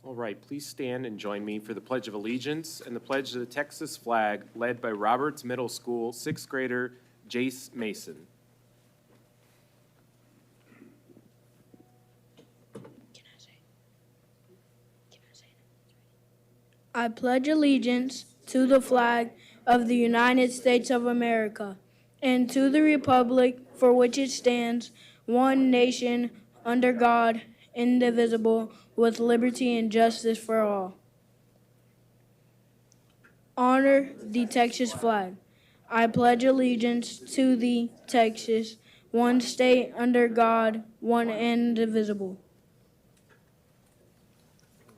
All right, please stand and join me for the Pledge of Allegiance and the pledge to the Texas flag led by Roberts Middle School sixth grader Jace Mason. I pledge allegiance to the flag of the United States of America and to the republic for which it stands, one nation, under God, indivisible, with liberty and justice for all. Honor the Texas flag. I pledge allegiance to the Texas, one state under God, one and indivisible.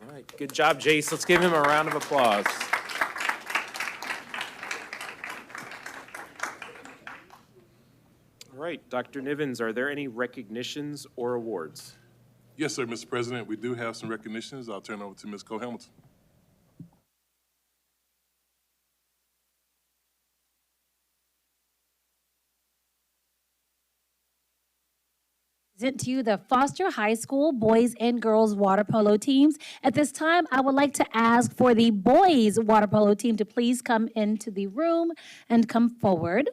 All right, good job, Jace. Let's give him a round of applause. All right, Dr. Nivens, are there any recognitions or awards? Yes, sir, Mr. President. We do have some recognitions. I'll turn it over to Ms. Cole-Hamilton. Present to you the Foster High School boys and girls water polo teams. At this time, I would like to ask for the boys water polo team to please come into the room and come forward.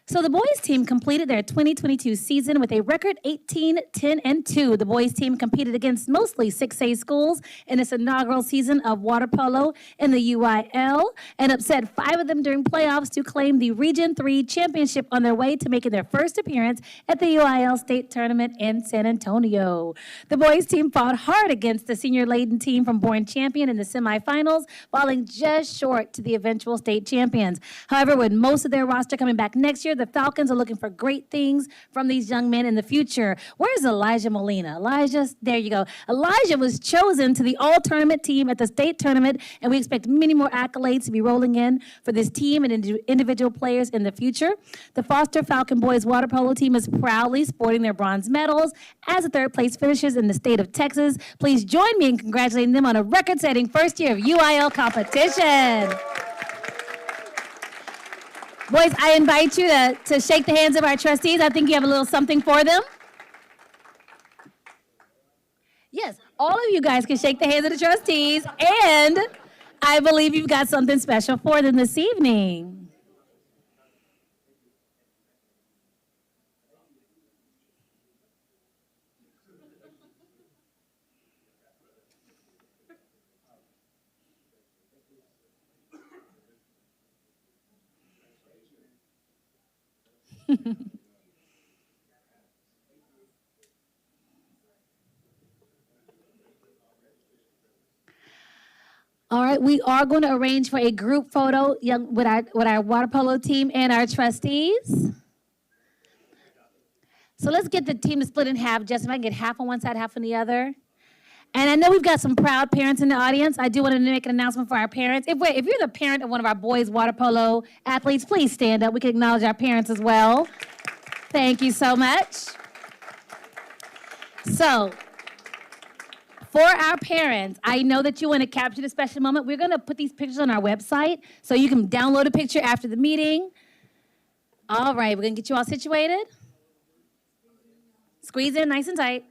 So the boys team completed their 2022 season with a record 18-10-2. The boys team competed against mostly 6A schools in its inaugural season of water polo in the UIL and upset 5 of them during playoffs to claim the Region 3 championship on their way to making their first appearance at the UIL state tournament in San Antonio. The boys team fought hard against the senior-laden team from Bourne Champion in the semifinals, falling just short to the eventual state champions. However, with most of their roster coming back next year, the Falcons are looking for great things from these young men in the future. Where's Elijah Molina? Elijah, there you go. Elijah was chosen to the all-tournament team at the state tournament, and we expect many more accolades to be rolling in for this team and individual players in the future. The Foster Falcon boys water polo team is proudly sporting their bronze medals as the third-place finishers in the state of Texas. Please join me in congratulating them on a record-setting first year of UIL competition. Boys, I invite you to shake the hands of our trustees. I think you have a little something for them. Yes, all of you guys can shake the hands of the trustees, and I believe you've got something special for them this evening. All right, we are going to arrange for a group photo with our water polo team and our trustees. So let's get the team to split in half. Just if I can get half on one side, half on the other. And I know we've got some proud parents in the audience. I do want to make an announcement for our parents. If you're the parent of one of our boys water polo athletes, please stand up. We can acknowledge our parents as well. Thank you so much. So, for our parents, I know that you want to capture this special moment. We're going to put these pictures on our website, so you can download a picture after the meeting. All right, we're going to get you all situated. Squeeze in nice and tight.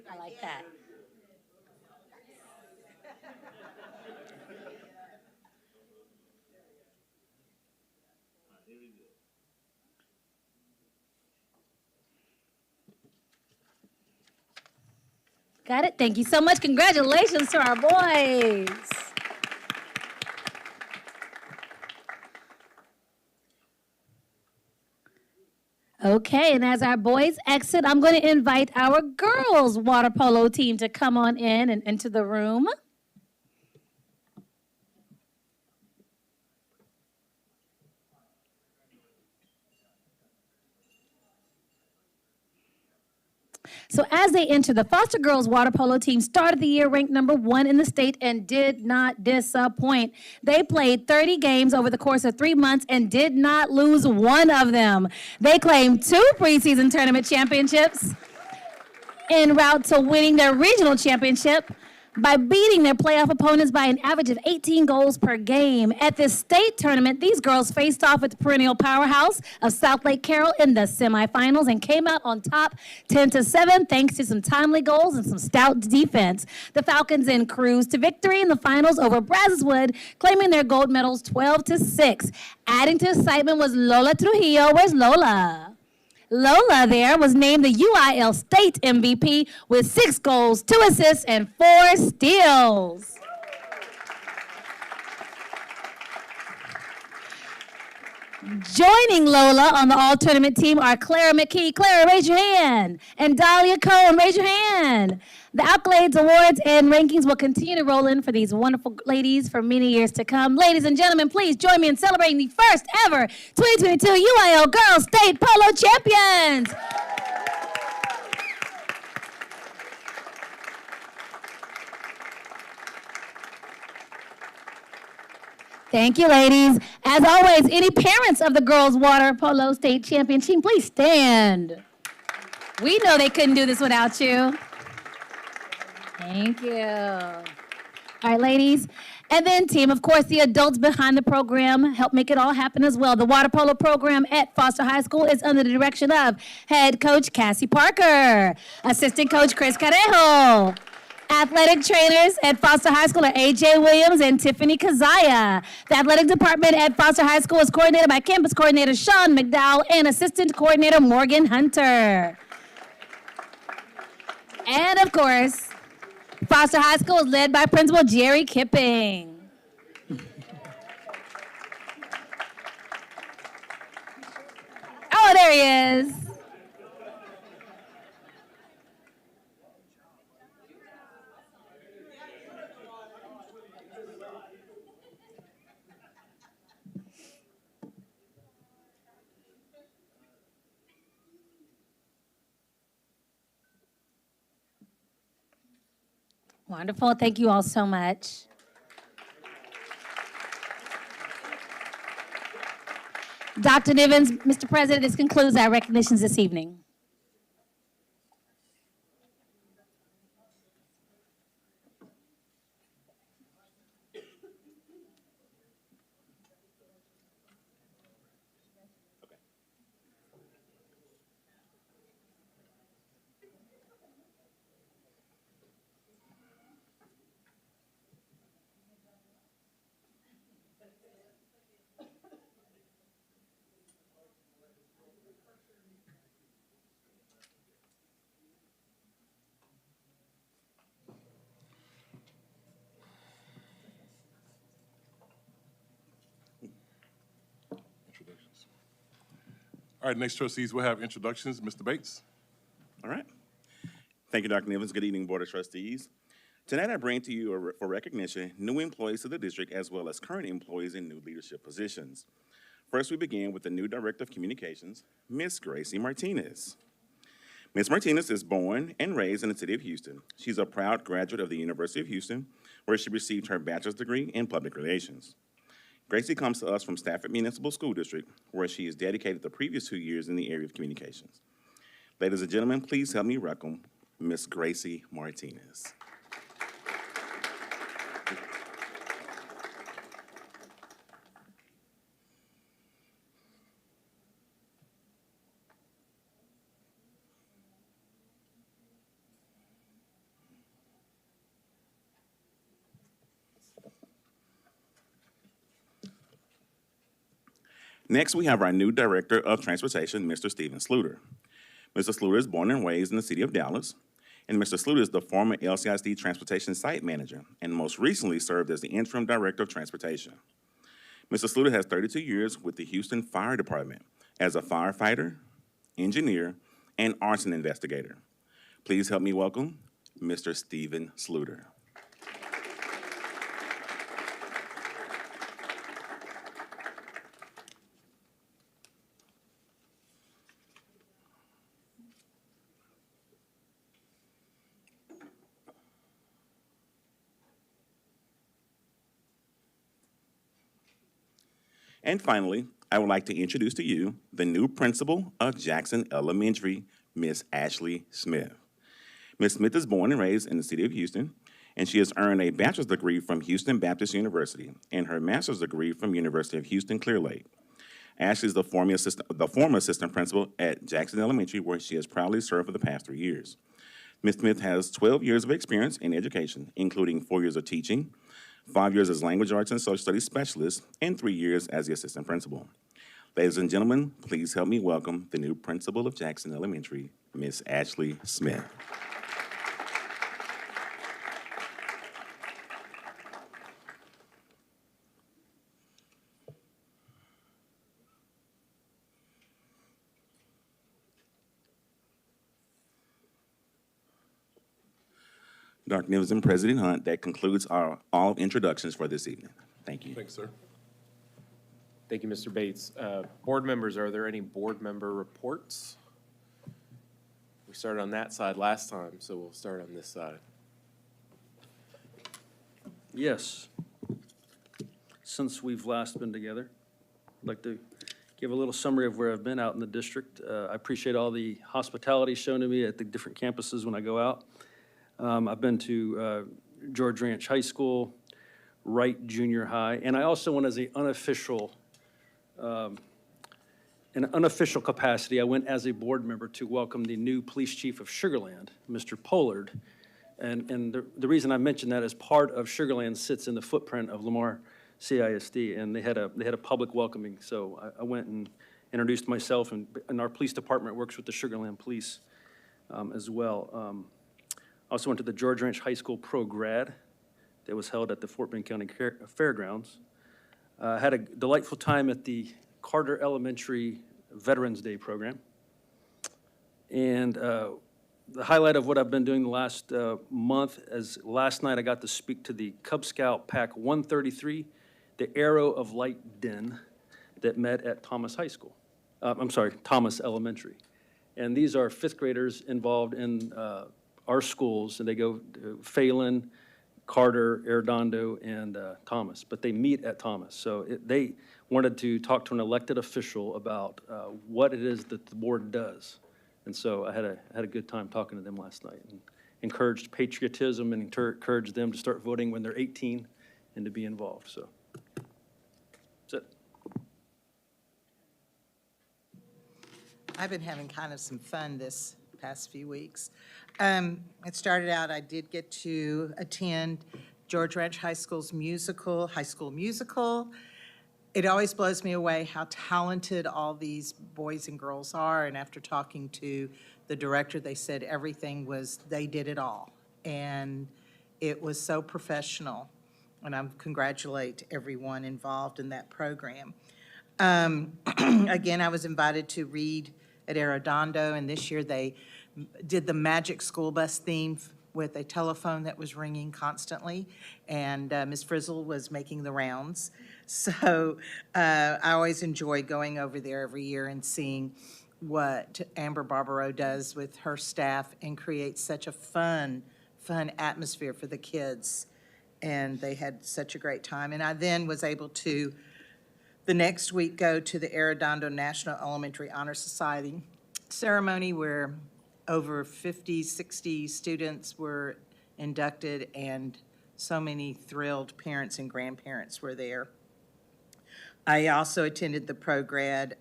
I like that. Got it? Thank you so much. Congratulations to our boys. Okay, and as our boys exit, I'm going to invite our girls water polo team to come on in and into the room. So as they enter, the Foster Girls water polo team started the year ranked number 1 in the state and did not disappoint. They played 30 games over the course of 3 months and did not lose one of them. They claimed 2 preseason tournament championships en route to winning their regional championship by beating their playoff opponents by an average of 18 goals per game. At this state tournament, these girls faced off with the perennial powerhouse of South Lake Carroll in the semifinals and came out on top 10-7 thanks to some timely goals and some stout defense. The Falcons then cruised to victory in the finals over Brazoswood, claiming their gold medals 12-6. Adding to excitement was Lola Trujillo. Where's Lola? Lola there was named the UIL State MVP with 6 goals, 2 assists, and 4 steals. Joining Lola on the all-tournament team are Clara McKee. Clara, raise your hand. And Dahlia Cohen, raise your hand. The accolades, awards, and rankings will continue to roll in for these wonderful ladies for many years to come. Ladies and gentlemen, please join me in celebrating the first ever 2022 UIL Girls State Polo Champions. Thank you, ladies. As always, any parents of the girls' water polo state champion team, please stand. We know they couldn't do this without you. Thank you. All right, ladies. And then team, of course, the adults behind the program help make it all happen as well. The water polo program at Foster High School is under the direction of head coach Cassie Parker, assistant coach Chris Carejo. Athletic trainers at Foster High School are A.J. Williams and Tiffany Kazaya. The athletic department at Foster High School is coordinated by campus coordinator Sean McDowell and assistant coordinator Morgan Hunter. And of course, Foster High School is led by Principal Jerry Kipping. Oh, there he is. Wonderful. Thank you all so much. Dr. Nivens, Mr. President, this concludes our recognitions this evening. All right, next trustees, we'll have introductions. Mr. Bates. All right. Thank you, Dr. Nivens. Good evening, Board of Trustees. Tonight, I bring to you for recognition new employees to the district as well as current employees in new leadership positions. First, we begin with the new Director of Communications, Ms. Gracie Martinez. Ms. Martinez is born and raised in the city of Houston. She's a proud graduate of the University of Houston, where she received her bachelor's degree in public relations. Gracie comes to us from Stafford Municipal School District, where she has dedicated the previous 2 years in the area of communications. Ladies and gentlemen, please help me welcome Ms. Gracie Martinez. Next, we have our new Director of Transportation, Mr. Stephen Sluter. Mr. Sluter is born and raised in the city of Dallas, and Mr. Sluter is the former LCISD Transportation Site Manager and most recently served as the Interim Director of Transportation. Mr. Sluter has 32 years with the Houston Fire Department as a firefighter, engineer, and arson investigator. Please help me welcome Mr. Stephen Sluter. And finally, I would like to introduce to you the new principal of Jackson Elementary, Miss Ashley Smith. Ms. Smith is born and raised in the city of Houston, and she has earned a bachelor's degree from Houston Baptist University and her master's degree from University of Houston Clear Lake. Ashley is the former assistant principal at Jackson Elementary, where she has proudly served for the past 3 years. Ms. Smith has 12 years of experience in education, including 4 years of teaching, 5 years as language arts and social studies specialist, and 3 years as the assistant principal. Ladies and gentlemen, please help me welcome the new principal of Jackson Elementary, Miss Ashley Smith. Dr. Nivens and President Hunt, that concludes all introductions for this evening. Thank you. Thanks, sir. Thank you, Mr. Bates. Board members, are there any board member reports? We started on that side last time, so we'll start on this side. Yes. Since we've last been together, I'd like to give a little summary of where I've been out in the district. I appreciate all the hospitality shown to me at the different campuses when I go out. I've been to George Ranch High School, Wright Junior High, and I also went as an unofficial capacity. I went as a board member to welcome the new police chief of Sugar Land, Mr. Pollard. And the reason I mention that is part of Sugar Land sits in the footprint of Lamar CISD, and they had a public welcoming. So I went and introduced myself, and our police department works with the Sugar Land Police as well. I also went to the George Ranch High School Pro Grad that was held at the Fort Bend County Fairgrounds. Had a delightful time at the Carter Elementary Veterans Day program. And the highlight of what I've been doing the last month is last night I got to speak to the Cub Scout Pack 133, the Arrow of Light Den that met at Thomas High School. Thomas Elementary. And these are fifth graders involved in our schools, and they go to Phelan, Carter, Arredondo, and Thomas, but they meet at Thomas. So they wanted to talk to an elected official about what it is that the board does. And so I had a good time talking to them last night, and encouraged patriotism and encouraged them to start voting when they're 18 and to be involved. So that's it. I've been having kind of some fun this past few weeks. It started out, I did get to attend George Ranch High School's high school musical. It always blows me away how talented all these boys and girls are, and after talking to the director, they said they did it all. And it was so professional, and I congratulate everyone involved in that program. Again, I was invited to read at Arredondo, and this year they did the magic school bus theme with a telephone that was ringing constantly, and Ms. Frizzle was making the rounds. So I always enjoy going over there every year and seeing what Amber Barbaro does with her staff and creates such a fun atmosphere for the kids. And they had such a great time. And I then was able to, the next week, go to the Arredondo National Elementary Honor Society ceremony where over 50, 60 students were inducted, and so many thrilled parents and grandparents were there. I also attended the pro-grad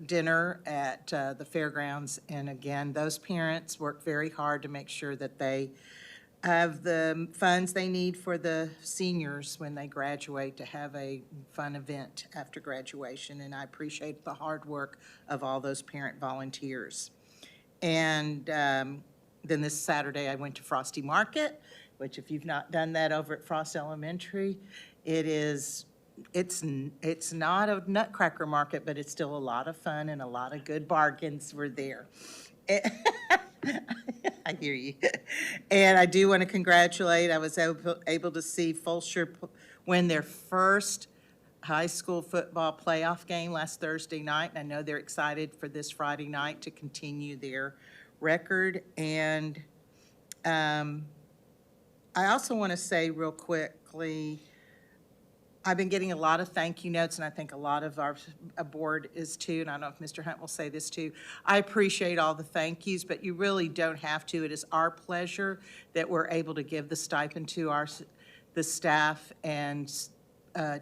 dinner at the fairgrounds, and again, those parents work very hard to make sure that they have the funds they need for the seniors when they graduate to have a fun event after graduation, and I appreciate the hard work of all those parent volunteers. And then this Saturday, I went to Frosty Market, which if you've not done that over at Frost Elementary, it's not a nutcracker market, but it's still a lot of fun, and a lot of good bargains were there. I hear you. And I do want to congratulate, I was able to see Fulshire win their first high school football playoff game last Thursday night. And I know they're excited for this Friday night to continue their record. And I also want to say real quickly, I've been getting a lot of thank you notes, and I think a lot of our board is too, and I don't know if Mr. Hunt will say this too. I appreciate all the thank yous, but you really don't have to. It is our pleasure that we're able to give the stipend to the staff and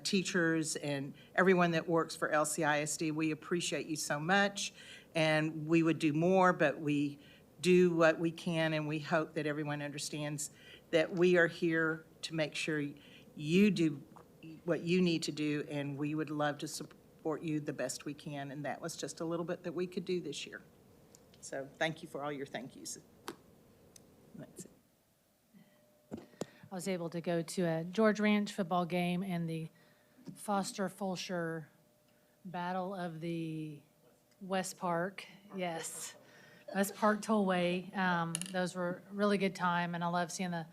teachers and everyone that works for LCISD. We appreciate you so much, and we would do more, but we do what we can, and we hope that everyone understands that we are here to make sure you do what you need to do, and we would love to support you the best we can, and that was just a little bit that we could do this year. So thank you for all your thank yous. That's it. I was able to go to a George Ranch football game and the Foster-Fulsher Battle of the West Park, yes, West Park Tollway. Those were a really good time, and I love seeing the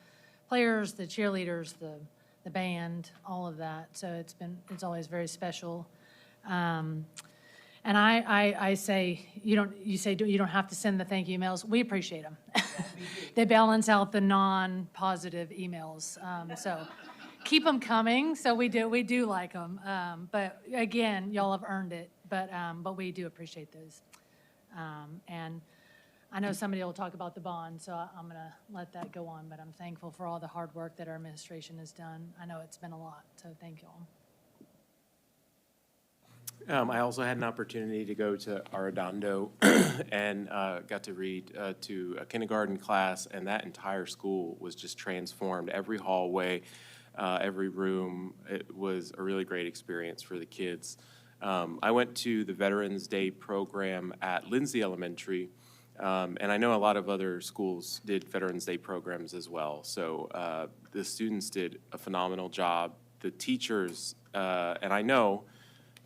players, the cheerleaders, the band, all of that. So it's always very special. And I say, you don't have to send the thank you emails. We appreciate them. They balance out the non-positive emails. So keep them coming. So we do like them. But again, y'all have earned it. But we do appreciate those. And I know somebody will talk about the bond, so I'm going to let that go on, but I'm thankful for all the hard work that our administration has done. I know it's been a lot, so thank you all. I also had an opportunity to go to Arredondo and got to read to a kindergarten class, and that entire school was just transformed. Every hallway, every room, it was a really great experience for the kids. I went to the Veterans Day program at Lindsay Elementary, and I know a lot of other schools did Veterans Day programs as well. So the students did a phenomenal job. The teachers, and I know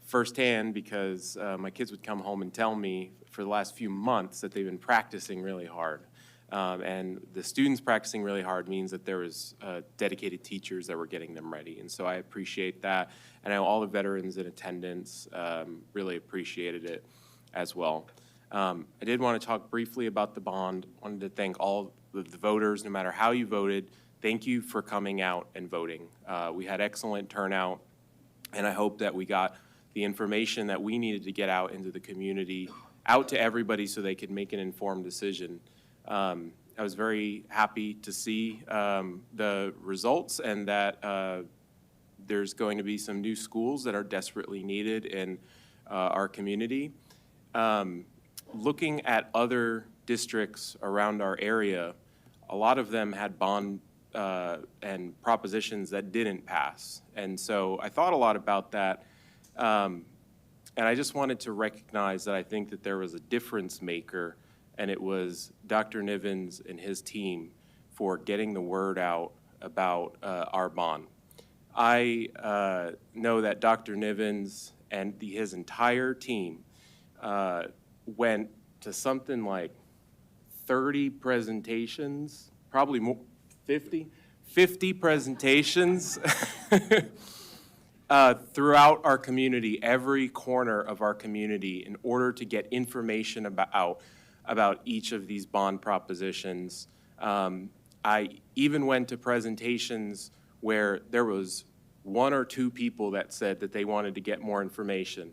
firsthand because my kids would come home and tell me for the last few months that they've been practicing really hard. And the students practicing really hard means that there was dedicated teachers that were getting them ready. And so I appreciate that. And I know all the veterans in attendance really appreciated it as well. I did want to talk briefly about the bond. Wanted to thank all of the voters, no matter how you voted. Thank you for coming out and voting. We had excellent turnout, and I hope that we got the information that we needed to get out into the community, out to everybody so they could make an informed decision. I was very happy to see the results and that there's going to be some new schools that are desperately needed in our community. Looking at other districts around our area, a lot of them had bond and propositions that didn't pass. And so I thought a lot about that. And I just wanted to recognize that I think that there was a difference maker, and it was Dr. Nivens and his team for getting the word out about our bond. I know that Dr. Nivens and his entire team went to something like 30 presentations, probably more, 50 presentations throughout our community, every corner of our community, in order to get information about each of these bond propositions. I even went to presentations where there was one or two people that said that they wanted to get more information.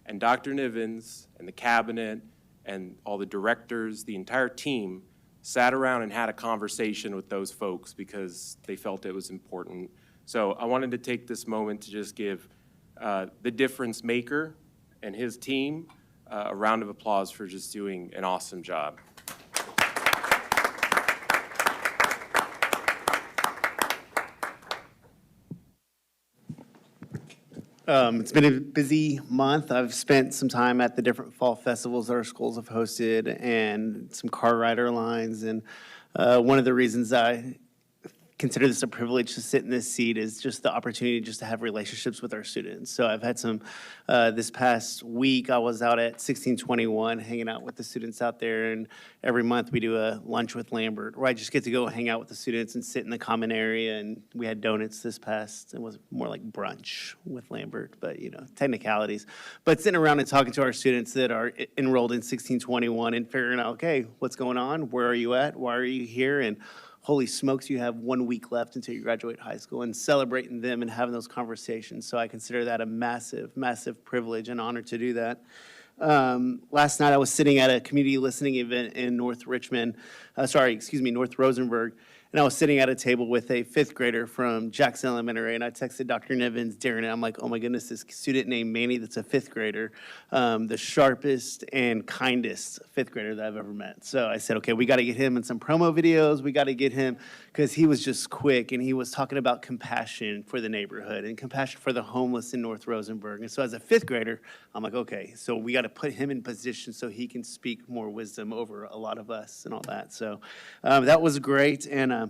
And Dr. Nivens and the cabinet and all the directors, the entire team, sat around and had a conversation with those folks because they felt it was important. So I wanted to take this moment to just give the difference maker and his team a round of applause for just doing an awesome job. It's been a busy month. I've spent some time at the different fall festivals that our schools have hosted and some car rider lines. And one of the reasons I consider this a privilege to sit in this seat is just the opportunity just to have relationships with our students. So I've had some, this past week, I was out at 1621 hanging out with the students out there, and every month we do a lunch with Lambert, where I just get to go hang out with the students and sit in the common area, and we had donuts this past, it was more like brunch with Lambert, but you know, technicalities. But sitting around and talking to our students that are enrolled in 1621 and figuring out, okay, what's going on, where are you at, why are you here, and holy smokes, you have 1 week left until you graduate high school, and celebrating them and having those conversations. So I consider that a massive, massive privilege and honor to do that. Last night I was sitting at a community listening event in North Rosenberg, and I was sitting at a table with a fifth grader from Jackson Elementary, and I texted Dr. Nevins during it. I'm like, oh my goodness, this student named Manny that's a fifth grader, the sharpest and kindest fifth grader that I've ever met. So I said, okay, we got to get him in some promo videos. We got to get him, because he was just quick, and he was talking about compassion for the neighborhood and compassion for the homeless in North Rosenberg. And so as a fifth grader, I'm like, okay, so we got to put him in position so he can speak more wisdom over a lot of us and all that. So that was great. And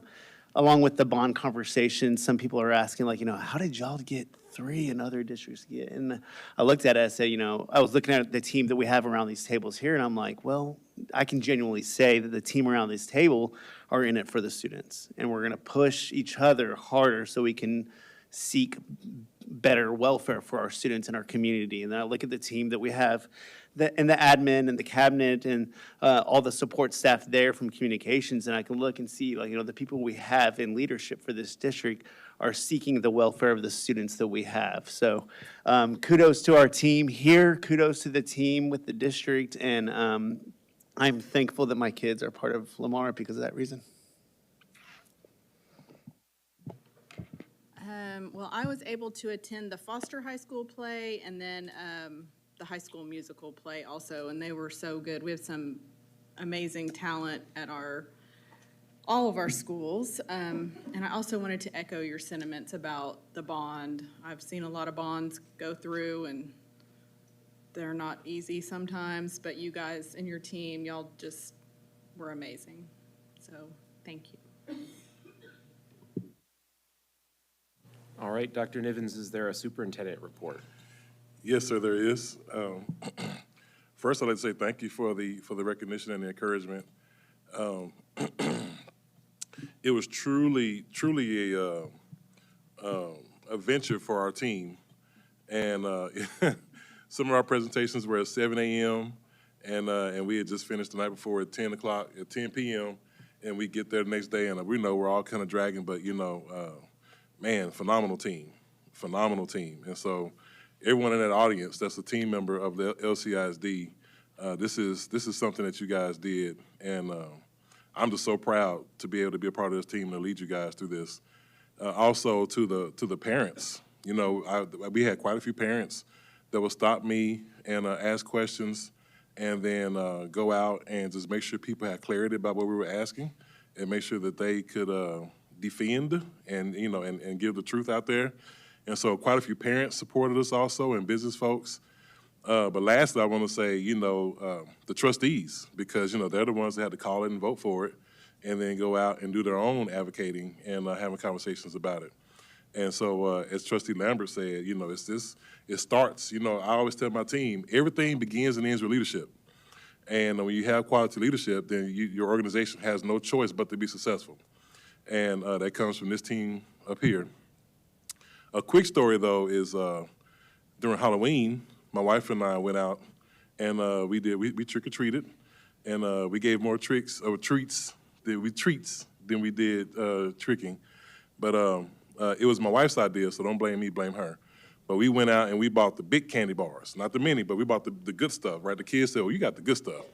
along with the bond conversation, some people are asking, like, how did y'all get 3 and other districts get? And I looked at it, I said, I was looking at the team that we have around these tables here, and I'm like, well, I can genuinely say that the team around this table are in it for the students. And we're going to push each other harder so we can seek better welfare for our students in our community. And then I look at the team that we have, and the admin and the cabinet and all the support staff there from communications, and I can look and see, like, the people we have in leadership for this district are seeking the welfare of the students that we have. So kudos to our team here, kudos to the team with the district, and I'm thankful that my kids are part of Lamar because of that reason. Well, I was able to attend the Foster High School play and then the high school musical play also, and they were so good. We have some amazing talent at all of our schools. And I also wanted to echo your sentiments about the bond. I've seen a lot of bonds go through, and they're not easy sometimes, but you guys and your team, y'all just were amazing. So thank you. All right, Dr. Nivens, is there a superintendent report? Yes, sir, there is. First, I'd like to say thank you for the recognition and the encouragement. It was truly a venture for our team, and some of our presentations were at 7 a.m. and we had just finished the night before at 10 p.m. and we get there the next day, and we know we're all kind of dragging, but man, phenomenal team. And so everyone in that audience that's a team member of the LCISD, this is something that you guys did, and I'm just so proud to be able to be a part of this team and to lead you guys through this. Also to the parents, we had quite a few parents that would stop me and ask questions, and then go out and just make sure people had clarity about what we were asking, and make sure that they could defend and give the truth out there. And so quite a few parents supported us also, and business folks. But lastly, I want to say, the trustees, because, they're the ones that had to call it and vote for it, and then go out and do their own advocating and having conversations about it. And so, as Trustee Lambert said, it starts, I always tell my team, everything begins and ends with leadership. And when you have quality leadership, then your organization has no choice but to be successful. And that comes from this team up here. A quick story, though, is during Halloween, my wife and I went out, and we trick-or-treated, and we gave more treats than we did tricking. But it was my wife's idea, so don't blame me, blame her. But we went out and we bought the big candy bars, not the mini, but we bought the good stuff, right? The kids said, well, you got the good stuff.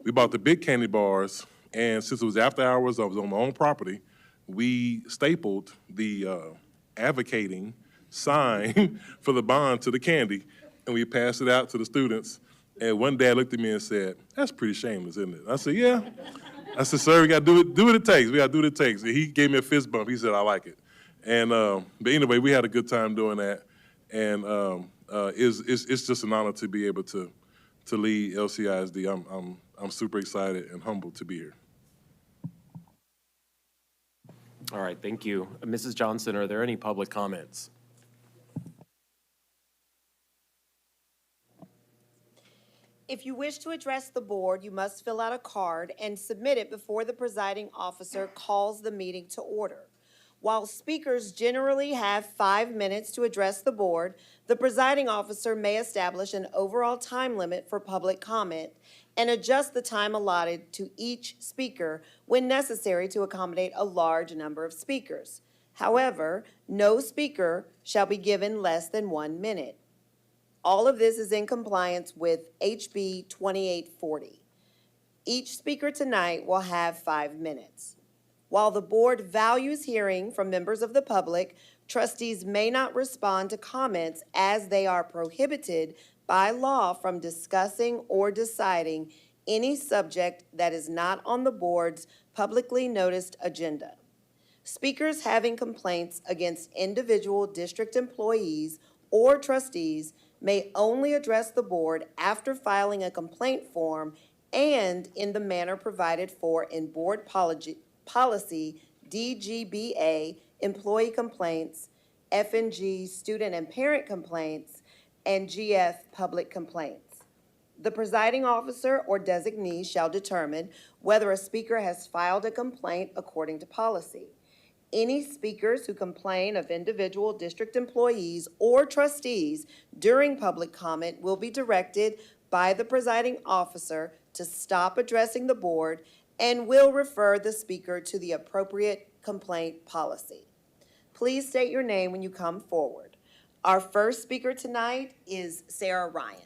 We bought the big candy bars, and since it was after hours, I was on my own property, we stapled the advocating sign for the bond to the candy, and we passed it out to the students. And one dad looked at me and said, that's pretty shameless, isn't it? I said, yeah. I said, sir, we got to do what it takes. We got to do what it takes. And he gave me a fist bump. He said, I like it. And but anyway, we had a good time doing that. And it's just an honor to be able to lead LCISD. I'm super excited and humbled to be here. All right, thank you. Mrs. Johnson, are there any public comments? If you wish to address the board, you must fill out a card and submit it before the presiding officer calls the meeting to order. While speakers generally have 5 minutes to address the board, the presiding officer may establish an overall time limit for public comment and adjust the time allotted to each speaker when necessary to accommodate a large number of speakers. However, no speaker shall be given less than 1 minute. All of this is in compliance with HB 2840. Each speaker tonight will have 5 minutes. While the board values hearing from members of the public, trustees may not respond to comments as they are prohibited by law from discussing or deciding any subject that is not on the board's publicly noticed agenda. Speakers having complaints against individual district employees or trustees may only address the board after filing a complaint form and in the manner provided for in board policy DGBA, employee complaints, F&G, student and parent complaints, and GF, public complaints. The presiding officer or designee shall determine whether a speaker has filed a complaint according to policy. Any speakers who complain of individual district employees or trustees during public comment will be directed by the presiding officer to stop addressing the board and will refer the speaker to the appropriate complaint policy. Please state your name when you come forward. Our first speaker tonight is Sarah Ryan.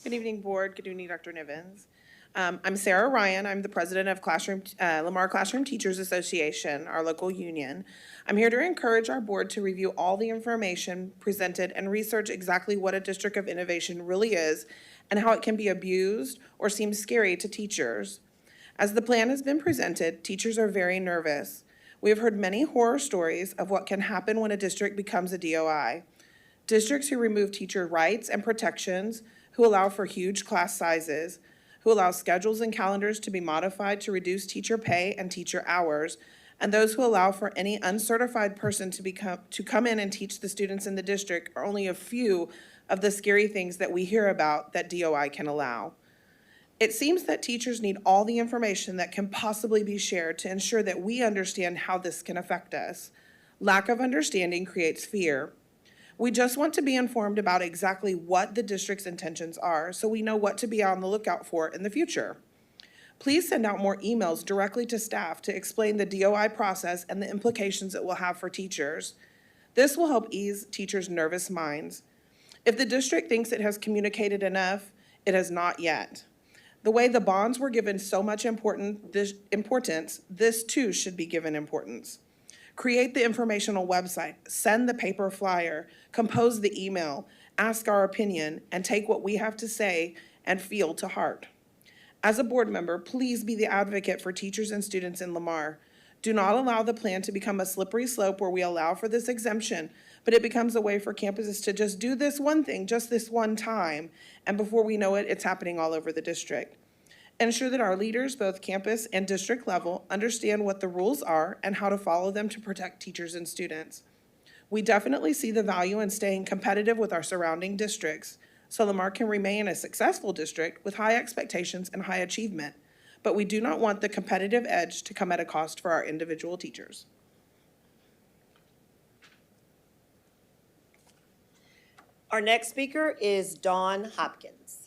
Good evening, board. Good evening, Dr. Nivens. I'm Sarah Ryan. I'm the president of Lamar Classroom Teachers Association, our local union. I'm here to encourage our board to review all the information presented and research exactly what a district of innovation really is and how it can be abused or seem scary to teachers. As the plan has been presented, teachers are very nervous. We have heard many horror stories of what can happen when a district becomes a DOI. Districts who remove teacher rights and protections, who allow for huge class sizes, who allow schedules and calendars to be modified to reduce teacher pay and teacher hours, and those who allow for any uncertified person to come in and teach the students in the district are only a few of the scary things that we hear about that DOI can allow. It seems that teachers need all the information that can possibly be shared to ensure that we understand how this can affect us. Lack of understanding creates fear. We just want to be informed about exactly what the district's intentions are so we know what to be on the lookout for in the future. Please send out more emails directly to staff to explain the DOI process and the implications it will have for teachers. This will help ease teachers' nervous minds. If the district thinks it has communicated enough, it has not yet. The way the bonds were given so much importance, this too should be given importance. Create the informational website, send the paper flyer, compose the email, ask our opinion, and take what we have to say and feel to heart. As a board member, please be the advocate for teachers and students in Lamar. Do not allow the plan to become a slippery slope where we allow for this exemption, but it becomes a way for campuses to just do this one thing, just this one time, and before we know it, it's happening all over the district. Ensure that our leaders, both campus and district level, understand what the rules are and how to follow them to protect teachers and students. We definitely see the value in staying competitive with our surrounding districts, so Lamar can remain a successful district with high expectations and high achievement, but we do not want the competitive edge to come at a cost for our individual teachers. Our next speaker is Dawn Hopkins.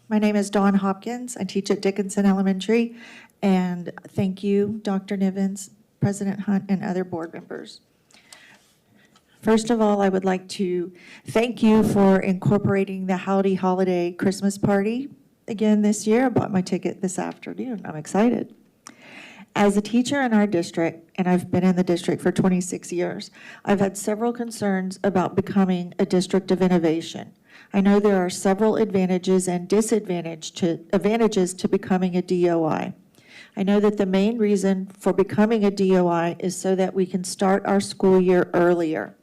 My name is Dawn Hopkins. I teach at Dickinson Elementary, and thank you, Dr. Nivens, President Hunt, and other board members. First of all, I would like to thank you for incorporating the Howdy Holiday Christmas party again this year. I bought my ticket this afternoon. I'm excited. As a teacher in our district, and I've been in the district for 26 years, I've had several concerns about becoming a district of innovation. I know there are several advantages and advantages to becoming a DOI. I know that the main reason for becoming a DOI is so that we can start our school year earlier.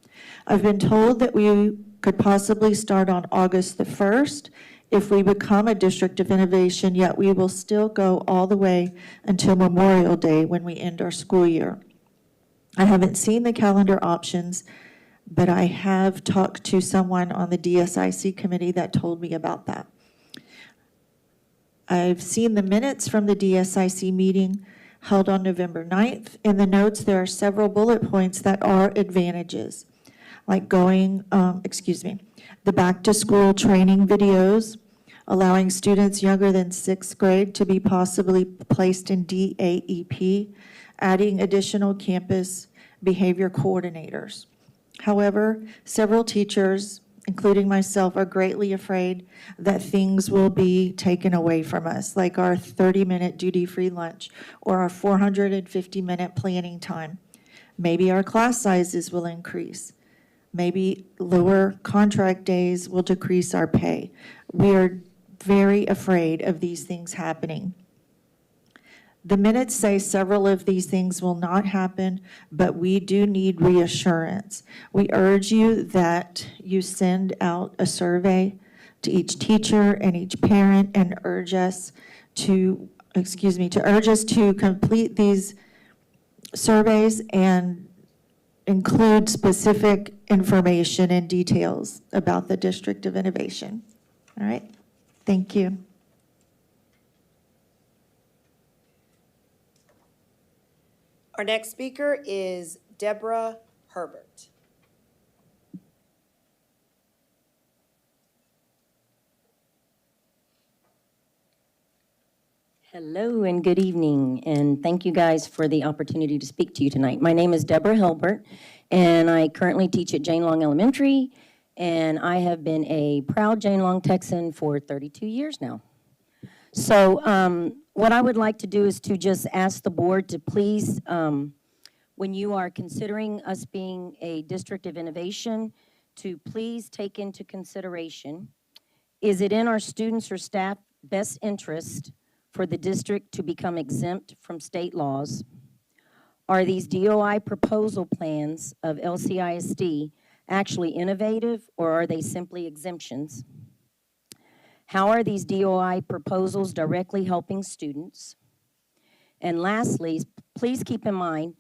I've been told that we could possibly start on August the 1st if we become a district of innovation, yet we will still go all the way until Memorial Day when we end our school year. I haven't seen the calendar options but I have talked to someone on the DSIC committee that told me about that. I've seen the minutes from the DSIC meeting held on November 9th. In the notes, there are several bullet points that are advantages, like the back-to-school training videos, allowing students younger than 6th grade to be possibly placed in DAEP, adding additional campus behavior coordinators. However, several teachers, including myself, are greatly afraid that things will be taken away from us, like our 30-minute duty-free lunch or our 450-minute planning time. Maybe our class sizes will increase. Maybe lower contract days will decrease our pay. We are very afraid of these things happening. The minutes say several of these things will not happen, but we do need reassurance. We urge you that you send out a survey to each teacher and each parent and urge us to complete these surveys and include specific information and details about the District of Innovation. All right, thank you. Our next speaker is Deborah Herbert. Hello and good evening, and thank you guys for the opportunity to speak to you tonight. My name is Deborah Hilbert, and I currently teach at Jane Long Elementary, and I have been a proud Jane Long Texan for 32 years now. So what I would like to do is to just ask the board to please, when you are considering us being a district of innovation, to please take into consideration, is it in our students' or staff best interest for the district to become exempt from state laws? Are these DOI proposal plans of LCISD actually innovative, or are they simply exemptions? How are these DOI proposals directly helping students? And lastly, please keep in mind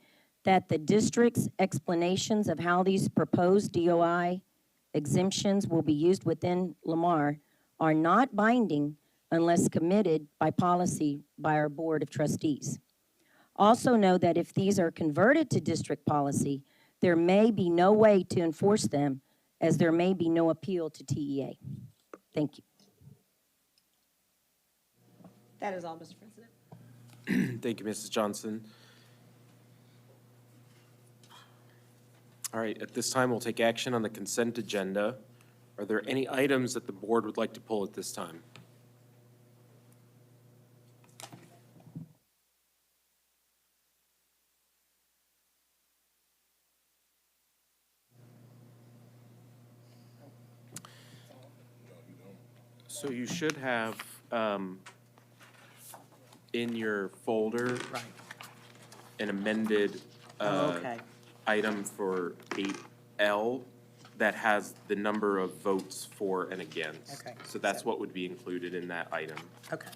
that the district's explanations of how these proposed DOI exemptions will be used within Lamar are not binding unless committed by policy by our Board of Trustees. Also know that if these are converted to district policy, there may be no way to enforce them, as there may be no appeal to TEA. Thank you. That is all, Mr. President. Thank you, Mrs. Johnson. All right, at this time, we'll take action on the consent agenda. Are there any items that the board would like to pull at this time? So you should have in your folder an amended Okay. item for 8L that has the number of votes for and against. Okay. So that's what would be included in that item. Okay.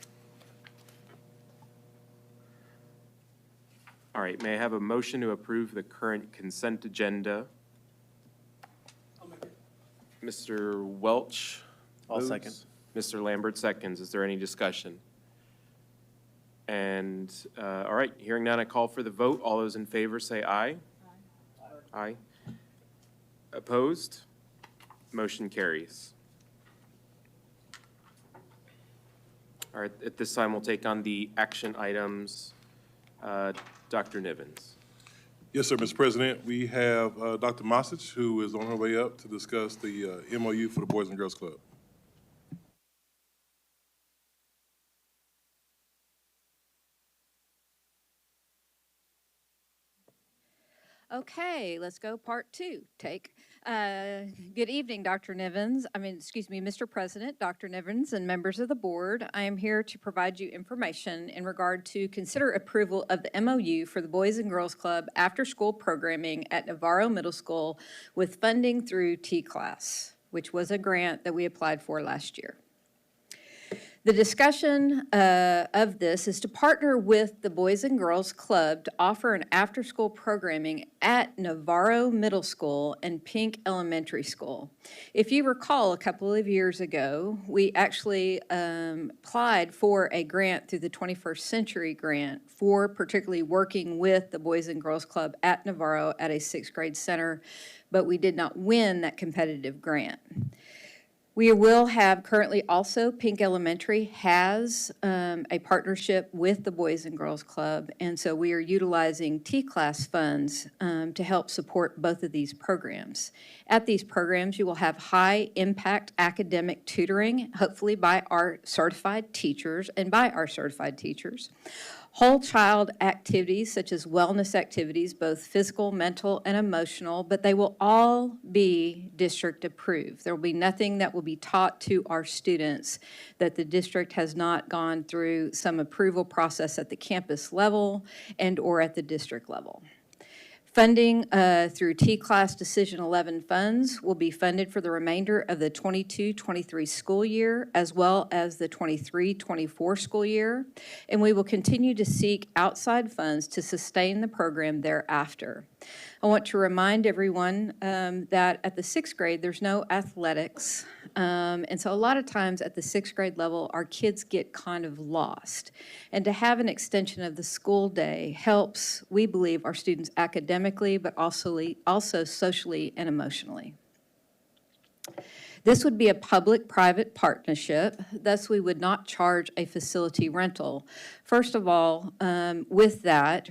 All right, may I have a motion to approve the current consent agenda? Mr. Welch? I'll moves. second. Mr. Lambert seconds. Is there any discussion? And, all right, hearing none, I call for the vote. All those in favor say aye. Aye. Opposed? Motion carries. All right, at this time, we'll take on the action items. Dr. Nivens. Yes, sir, Mr. President. We have Dr. Mosich, who is on her way up to discuss the MOU for the Boys and Girls Club. Okay, let's go part two. Take. Good evening, Dr. Nivens. Mr. President, Dr. Nivens, and members of the board. I am here to provide you information in regard to consider approval of the MOU for the Boys and Girls Club after-school programming at Navarro Middle School with funding through T-Class, which was a grant that we applied for last year. The discussion of this is to partner with the Boys and Girls Club to offer an after-school programming at Navarro Middle School and Pink Elementary School. If you recall, a couple of years ago, we actually applied for a grant through the 21st Century Grant for particularly working with the Boys and Girls Club at Navarro at a sixth grade center, but we did not win that competitive grant. We will have currently also, Pink Elementary has a partnership with the Boys and Girls Club, and so we are utilizing T-class funds to help support both of these programs. At these programs, you will have high-impact academic tutoring, hopefully by our certified teachers and by our certified teachers. Whole child activities such as wellness activities, both physical, mental, and emotional, but they will all be district approved. There will be nothing that will be taught to our students that the district has not gone through some approval process at the campus level and or at the district level. Funding through T-Class Decision 11 funds will be funded for the remainder of the 22-23 school year, as well as the 23-24 school year, and we will continue to seek outside funds to sustain the program thereafter. I want to remind everyone that at the sixth grade, there's no athletics, and so a lot of times at the sixth grade level, our kids get kind of lost. And to have an extension of the school day helps, we believe, our students academically, but also socially and emotionally. This would be a public-private partnership, thus we would not charge a facility rental. First of all, with that,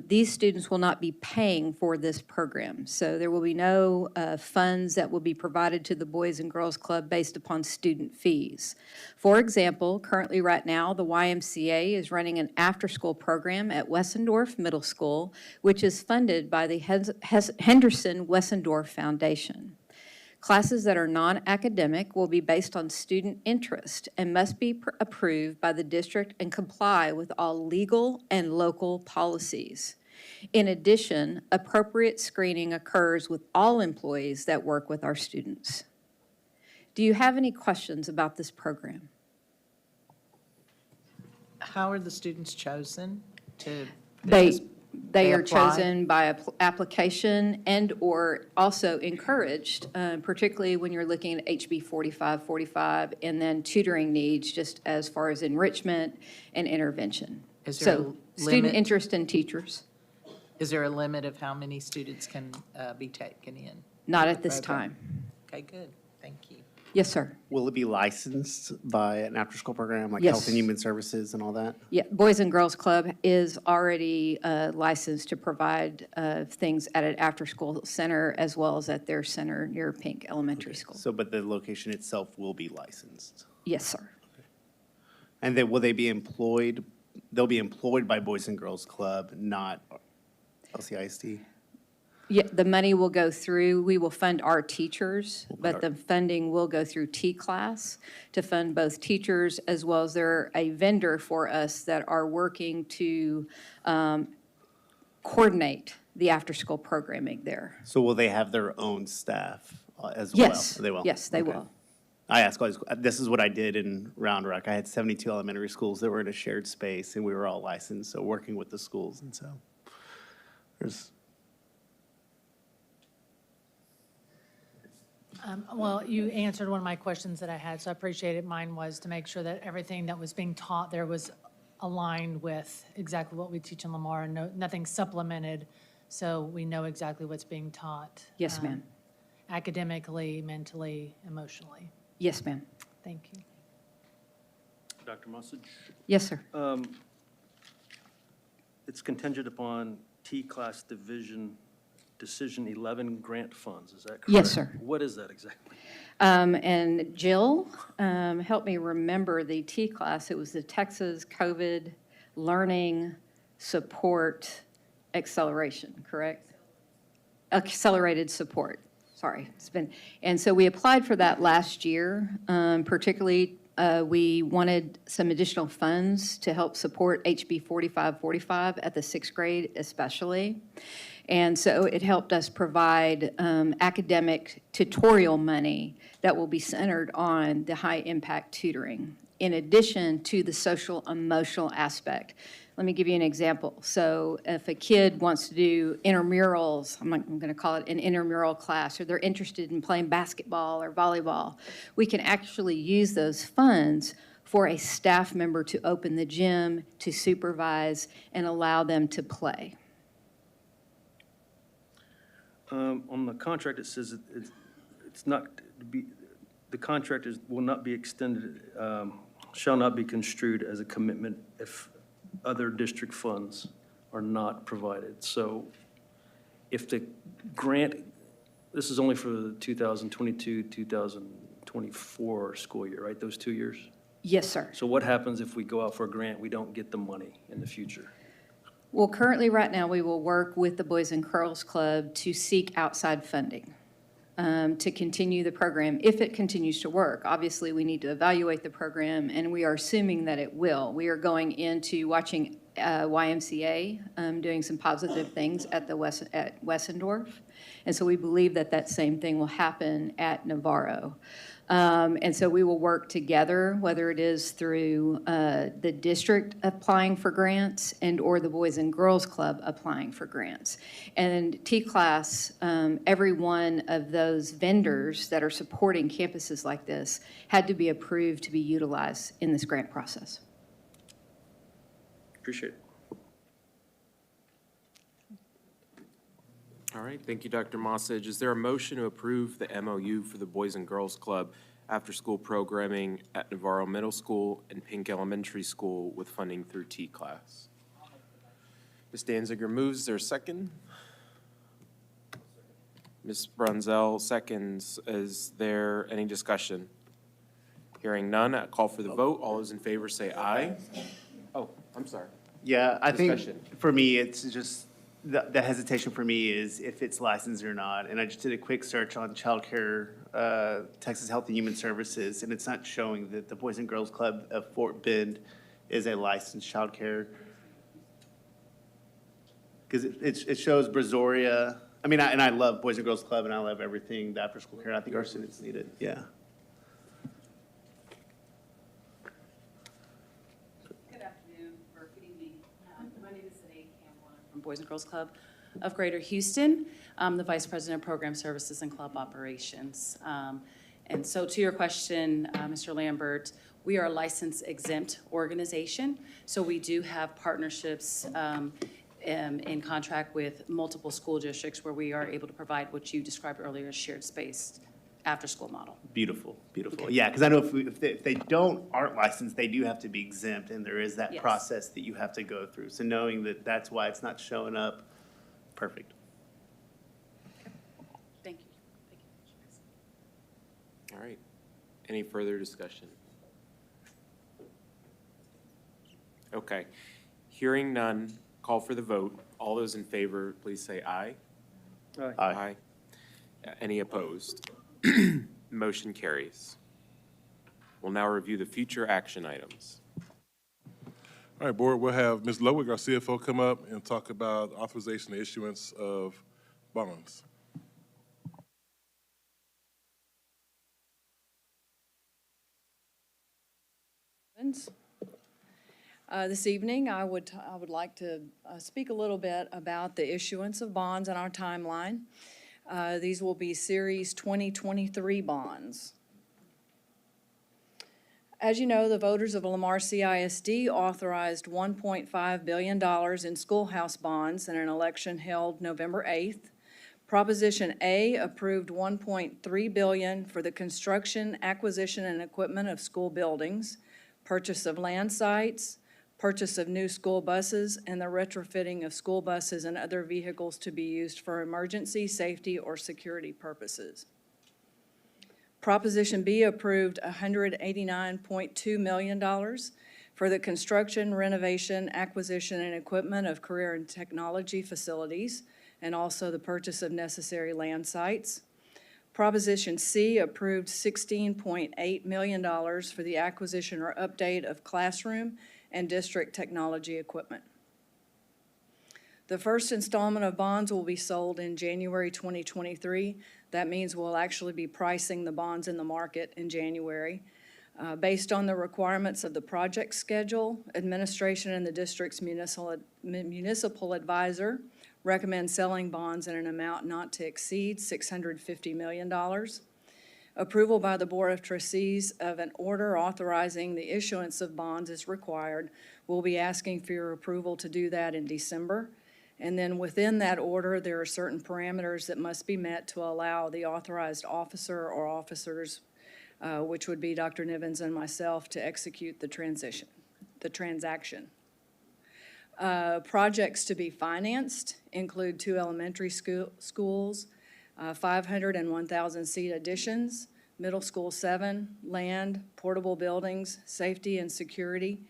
these students will not be paying for this program. So there will be no funds that will be provided to the Boys and Girls Club based upon student fees. For example, currently right now, the YMCA is running an after-school program at Wessendorf Middle School, which is funded by the Henderson-Wessendorf Foundation. Classes that are non-academic will be based on student interest and must be approved by the district and comply with all legal and local policies. In addition, appropriate screening occurs with all employees that work with our students. Do you have any questions about this program? How are the students chosen to? They are apply? chosen by application and or also encouraged, particularly when you're looking at HB 4545 and then tutoring needs just as far as enrichment and intervention. Is there a So student limit? interest in teachers, Is there a limit of how many students can be taken in? not with at the this program? time. Okay, good, thank you. Yes, sir. Will it be licensed by an after-school program like Yes. Health and Human Services and all that? Yeah, Boys and Girls Club is already licensed to provide things at an after-school center as well as at their center near Pink Elementary School. So, but the location itself will be licensed? Yes, sir. And then will they be employed, they'll be employed by Boys and Girls Club, not LCISD? Yeah, the money will go through, we will fund our teachers, but the funding will go through T-Class to fund both teachers as well as they're a vendor for us that are working to coordinate the after-school programming there. So will they have their own staff as well? Yes, They will? yes, they Okay. will. I ask always, this is what I did in Round Rock. I had 72 elementary schools that were in a shared space, and we were all licensed, so working with the schools, and so there's. Well, you answered one of my questions that I had, so I appreciate it. Mine was to make sure that everything that was being taught there was aligned with exactly what we teach in Lamar and nothing supplemented, so we know exactly what's being taught. Yes, ma'am. Academically, mentally, emotionally. Yes, ma'am. Thank you. Dr. Mussage? Yes, sir. It's contingent upon T-Class Decision 11 grant funds, is that correct? Yes, sir. What is that exactly? And Jill, help me remember the T-Class. It was the Texas COVID Learning Support Acceleration, correct? Accelerated support. Sorry, and so we applied for that last year. Particularly, we wanted some additional funds to help support HB 4545 at the sixth grade especially. And so it helped us provide academic tutorial money that will be centered on the high-impact tutoring. in addition to the social emotional aspect. Let me give you an example. So if a kid wants to do intramurals, I'm going to call it an intramural class, or they're interested in playing basketball or volleyball, we can actually use those funds for a staff member to open the gym, to supervise, and allow them to play. On the contract, it says it's not to be, the contract will not be extended, shall not be construed as a commitment if other district funds are not provided. So if the grant, this is only for the 2022, 2024 school year, right? Those 2 years? Yes, sir. So what happens if we go out for a grant, we don't get the money in the future? Well, currently, right now, we will work with the Boys and Girls Club to seek outside funding to continue the program if it continues to work. Obviously, we need to evaluate the program, and we are assuming that it will. We are going into watching YMCA doing some positive things at Wessendorf, and so we believe that that same thing will happen at Navarro. And so we will work together, whether it is through the district applying for grants and or the Boys and Girls Club applying for grants. And T-Class, every one of those vendors that are supporting campuses like this had to be approved to be utilized in this grant process. Appreciate it. All right, thank you, Dr. Mossage. Is there a motion to approve the MOU for the Boys and Girls Club after-school programming at Navarro Middle School and Pink Elementary School with funding through T-Class? Ms. Danziger moves. Is there a second? Ms. Brunzell seconds. Is there any discussion? Hearing none, I call for the vote. All those in favor say aye. Oh, I'm sorry. Yeah, I Discussion. think for me, it's just, the hesitation for me is if it's licensed or not. And I just did a quick search on childcare, Texas Health and Human Services, and it's not showing that the Boys and Girls Club of Fort Bend is a licensed childcare. Because it shows Brazoria. I mean, I love Boys and Girls Club, and I love everything, the after-school care. I think our students need it, yeah. Good afternoon, or good evening. My name is Sinead Campbell. I'm from Boys and Girls Club of Greater Houston. I'm the Vice President of Program Services and Club Operations. And so to your question, Mr. Lambert, we are a license exempt organization. So we do have partnerships in contract with multiple school districts where we are able to provide what you described earlier as shared space after-school model. Beautiful, beautiful. Okay. Yeah, because I know if they aren't licensed, they do have to be exempt, and there is that Yes. process that you have to go through. So knowing that that's why it's not showing up, perfect. Thank you. All right. Any further discussion? Okay. Hearing none, call for the vote. All those in favor, please say aye. Aye. Aye. Any opposed? Motion carries. We'll now review the future action items. All right, Board, we'll have Ms. Ludwig, our CFO, come up and talk about authorization and issuance of bonds. This evening, I would like to speak a little bit about the issuance of bonds in our timeline. These will be Series 2023 bonds. As you know, the voters of Lamar CISD authorized $1.5 billion in schoolhouse bonds in an election held November 8th. Proposition A approved $1.3 billion for the construction, acquisition, and equipment of school buildings, purchase of land sites, purchase of new school buses, and the retrofitting of school buses and other vehicles to be used for emergency, safety, or security purposes. Proposition B approved $189.2 million for the construction, renovation, acquisition, and equipment of career and technology facilities, and also the purchase of necessary land sites. Proposition C approved $16.8 million for the acquisition or update of classroom and district technology equipment. The first installment of bonds will be sold in January 2023. That means we'll actually be pricing the bonds in the market in January. Based on the requirements of the project schedule, administration and the district's municipal advisor recommend selling bonds in an amount not to exceed $650 million. Approval by the Board of Trustees of an order authorizing the issuance of bonds is required. We'll be asking for your approval to do that in December. And then within that order, there are certain parameters that must be met to allow the authorized officer or officers, which would be Dr. Nivens and myself, to execute the transaction. Projects to be financed include 2 elementary schools, 500 and 1,000 seat additions, middle school 7, land, portable buildings, safety and security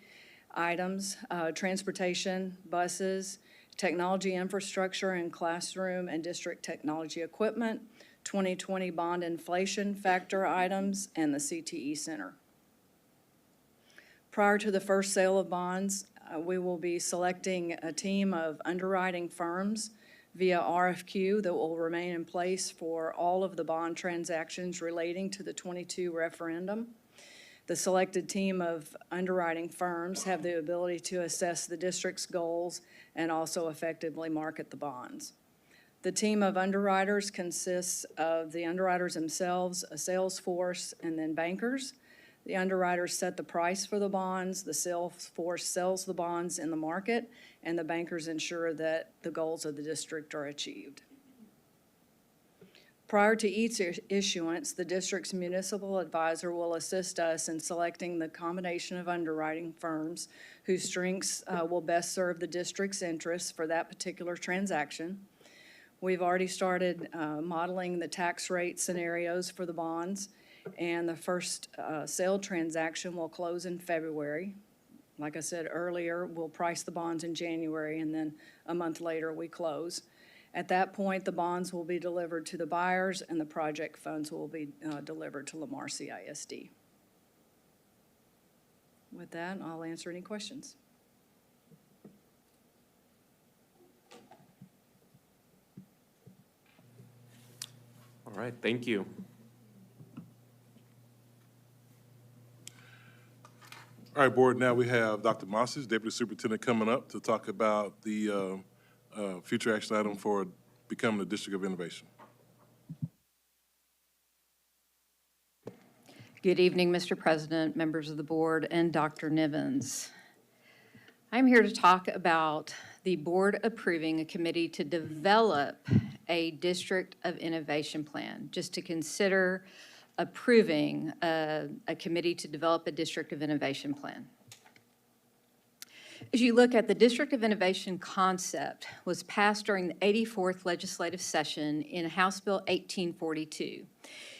items, transportation, buses, technology infrastructure and classroom and district technology equipment, 2020 bond inflation factor items, and the CTE Center. Prior to the first sale of bonds, we will be selecting a team of underwriting firms via RFQ that will remain in place for all of the bond transactions relating to the 22 referendum. The selected team of underwriting firms have the ability to assess the district's goals and also effectively market the bonds. The team of underwriters consists of the underwriters themselves, a sales force, and then bankers. The underwriters set the price for the bonds, the sales force sells the bonds in the market, and the bankers ensure that the goals of the district are achieved. Prior to each issuance, the district's municipal advisor will assist us in selecting the combination of underwriting firms whose strengths will best serve the district's interests for that particular transaction. We've already started modeling the tax rate scenarios for the bonds, and the first sale transaction will close in February. Like I said earlier, we'll price the bonds in January, and then a month later we close. At that point, the bonds will be delivered to the buyers, and the project funds will be delivered to Lamar CISD. With that, I'll answer any questions. All right, thank you. All right, Board, now we have Dr. Mosses, Deputy Superintendent, coming up to talk about the future action item for becoming the District of Innovation. Good evening, Mr. President, members of the board, and Dr. Nivens. I'm here to talk about the board approving a committee to develop a District of Innovation plan, just to consider approving a committee to develop a District of Innovation plan. As you look at the District of Innovation concept was passed during the 84th legislative session in House Bill 1842.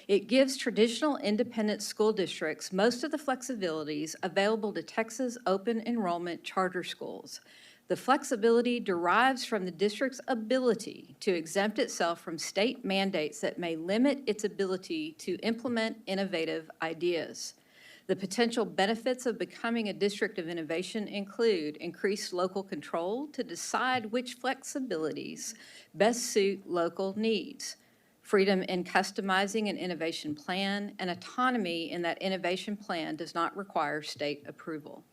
It gives traditional independent school districts most of the flexibilities available to Texas open enrollment charter schools. The flexibility derives from the district's ability to exempt itself from state mandates that may limit its ability to implement innovative ideas. The potential benefits of becoming a District of Innovation include increased local control to decide which flexibilities best suit local needs, freedom in customizing an innovation plan, and autonomy in that innovation plan does not require state approval.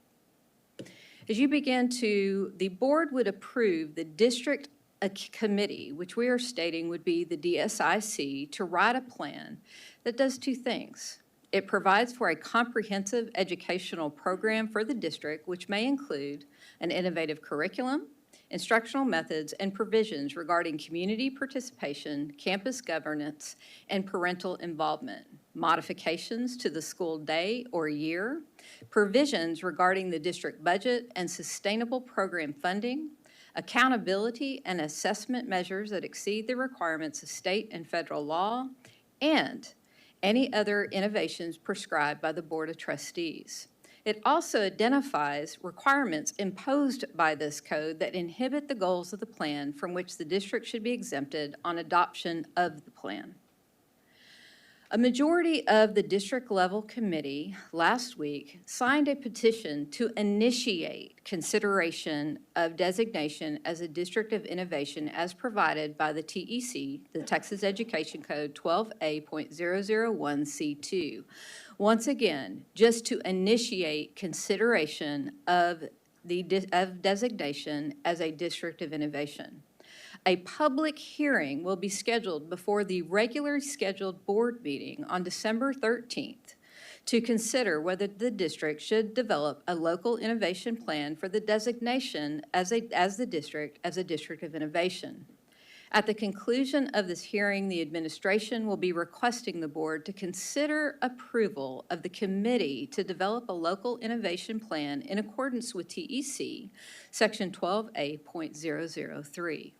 As you begin to, the board would approve the district committee, which we are stating would be the DSIC, to write a plan that does two things. It provides for a comprehensive educational program for the district, which may include an innovative curriculum, instructional methods, and provisions regarding community participation, campus governance, and parental involvement, modifications to the school day or year, provisions regarding the district budget and sustainable program funding, accountability and assessment measures that exceed the requirements of state and federal law, and any other innovations prescribed by the Board of Trustees. It also identifies requirements imposed by this code that inhibit the goals of the plan from which the district should be exempted on adoption of the plan. A majority of the district-level committee last week signed a petition to initiate consideration of designation as a district of innovation as provided by the TEC, the Texas Education Code 12A.001C2. Once again, just to initiate consideration of designation as a district of innovation. A public hearing will be scheduled before the regularly scheduled board meeting on December 13th to consider whether the district should develop a local innovation plan for the designation as a district of innovation. At the conclusion of this hearing, the administration will be requesting the board to consider approval of the committee to develop a local innovation plan in accordance with TEC, Section 12A.003.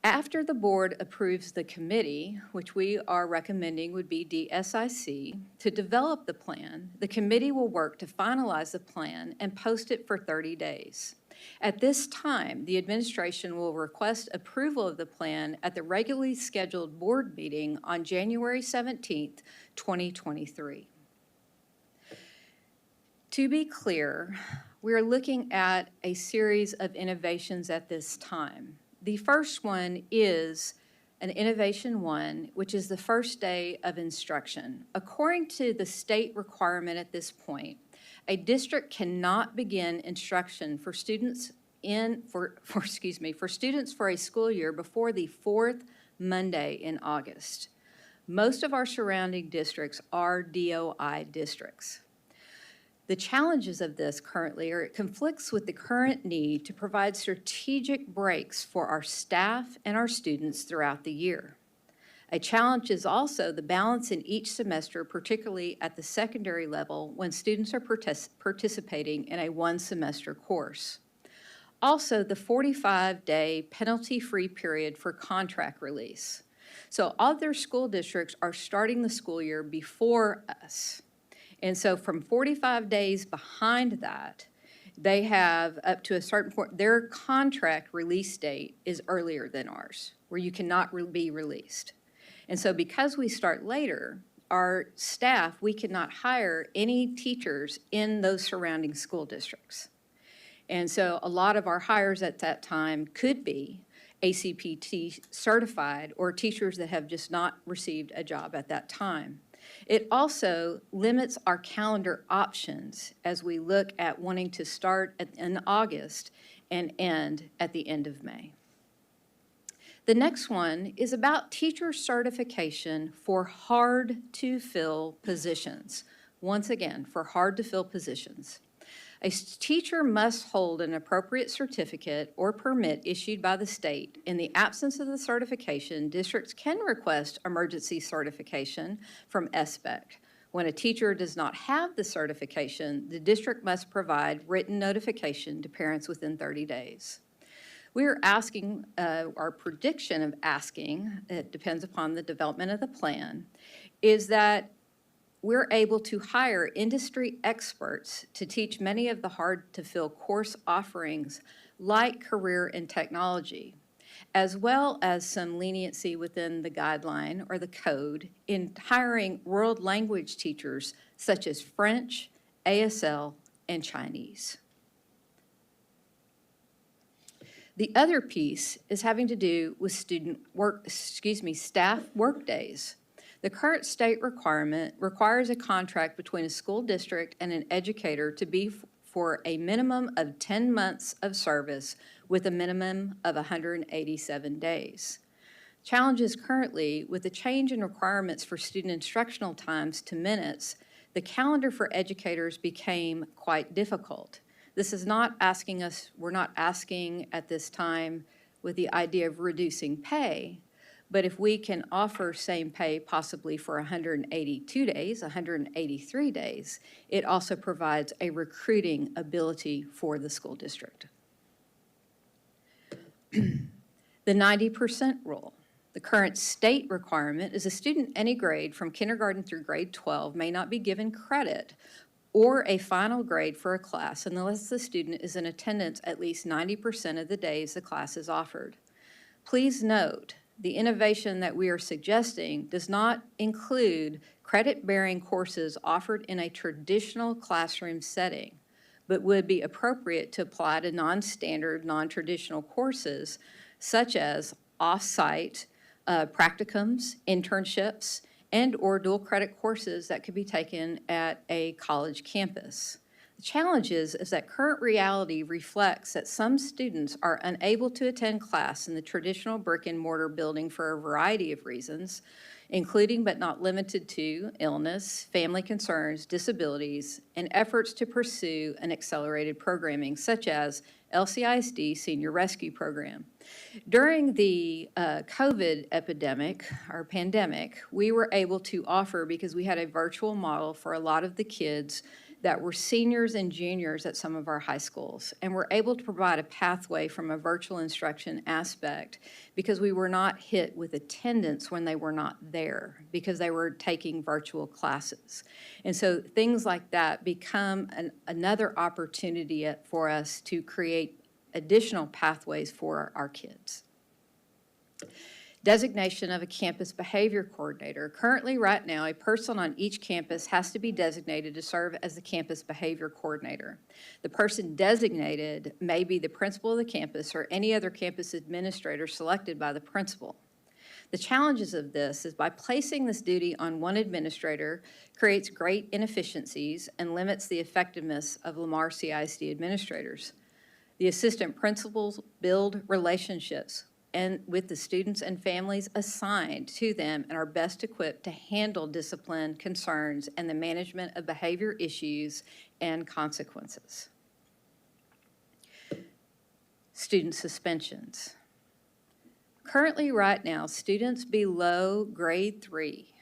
After the board approves the committee, which we are recommending would be DSIC, to develop the plan, the committee will work to finalize the plan and post it for 30 days. At this time, the administration will request approval of the plan at the regularly scheduled board meeting on January 17th, 2023. To be clear, we are looking at a series of innovations at this time. The first one is an Innovation 1, which is the first day of instruction. According to the state requirement at this point, a district cannot begin instruction for students for a school year before the fourth Monday in August. Most of our surrounding districts are DOI districts. The challenges of this currently are it conflicts with the current need to provide strategic breaks for our staff and our students throughout the year. A challenge is also the balance in each semester, particularly at the secondary level when students are participating in a one-semester course. Also, the 45-day penalty-free period for contract release. So other school districts are starting the school year before us. And so from 45 days behind that, they have up to a certain point, their contract release date is earlier than ours, where you cannot be released. And so because we start later, our staff, we cannot hire any teachers in those surrounding school districts. And so a lot of our hires at that time could be ACPT certified or teachers that have just not received a job at that time. It also limits our calendar options as we look at wanting to start in August and end at the end of May. The next one is about teacher certification for hard-to-fill positions. Once again, for hard-to-fill positions. A teacher must hold an appropriate certificate or permit issued by the state. In the absence of the certification, districts can request emergency certification from SBEC. When a teacher does not have the certification, the district must provide written notification to parents within 30 days. We are asking, our prediction of asking, it depends upon the development of the plan, is that we're able to hire industry experts to teach many of the hard-to-fill course offerings like career and technology, as well as some leniency within the guideline or the code in hiring world language teachers such as French, ASL, and Chinese. The other piece is having to do with staff work days. The current state requirement requires a contract between a school district and an educator to be for a minimum of 10 months of service with a minimum of 187 days. Challenges currently with the change in requirements for student instructional times to minutes, the calendar for educators became quite difficult. This is not asking us, we're not asking at this time with the idea of reducing pay, but if we can offer same pay possibly for 182 days, 183 days, it also provides a recruiting ability for the school district. The 90% rule. The current state requirement is a student any grade from kindergarten through grade 12 may not be given credit or a final grade for a class unless the student is in attendance at least 90% of the days the class is offered. Please note the innovation that we are suggesting does not include credit-bearing courses offered in a traditional classroom setting, but would be appropriate to apply to non-standard, non-traditional courses such as off-site practicums, internships, and/or dual credit courses that could be taken at a college campus. The challenge is that current reality reflects that some students are unable to attend class in the traditional brick and mortar building for a variety of reasons, including but not limited to illness, family concerns, disabilities, and efforts to pursue an accelerated programming such as LCISD Senior Rescue Program. During the COVID epidemic or pandemic, we were able to offer, because we had a virtual model for a lot of the kids that were seniors and juniors at some of our high schools, and we're able to provide a pathway from a virtual instruction aspect because we were not hit with attendance when they were not there because they were taking virtual classes. And so things like that become another opportunity for us to create additional pathways for our kids. Designation of a campus behavior coordinator. Currently, right now, a person on each campus has to be designated to serve as the campus behavior coordinator. The person designated may be the principal of the campus or any other campus administrator selected by the principal. The challenges of this is by placing this duty on one administrator creates great inefficiencies and limits the effectiveness of Lamar CISD administrators. The assistant principals build relationships and with the students and families assigned to them and are best equipped to handle discipline concerns and the management of behavior issues and consequences. Student suspensions. Currently, right now, students below grade 3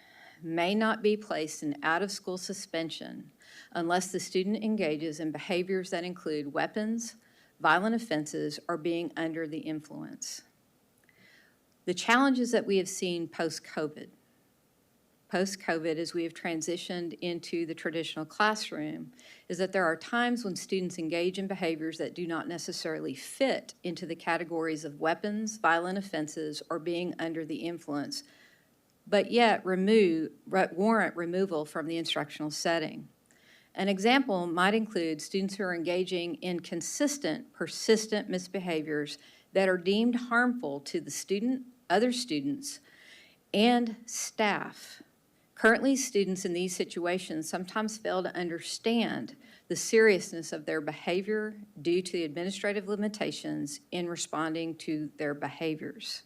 may not be placed in out-of-school suspension unless the student engages in behaviors that include weapons, violent offenses, or being under the influence. The challenges that we have seen post-COVID as we have transitioned into the traditional classroom is that there are times when students engage in behaviors that do not necessarily fit into the categories of weapons, violent offenses, or being under the influence, but yet warrant removal from the instructional setting. An example might include students who are engaging in consistent, persistent misbehaviors that are deemed harmful to the student, other students, and staff. Currently, students in these situations sometimes fail to understand the seriousness of their behavior due to the administrative limitations in responding to their behaviors.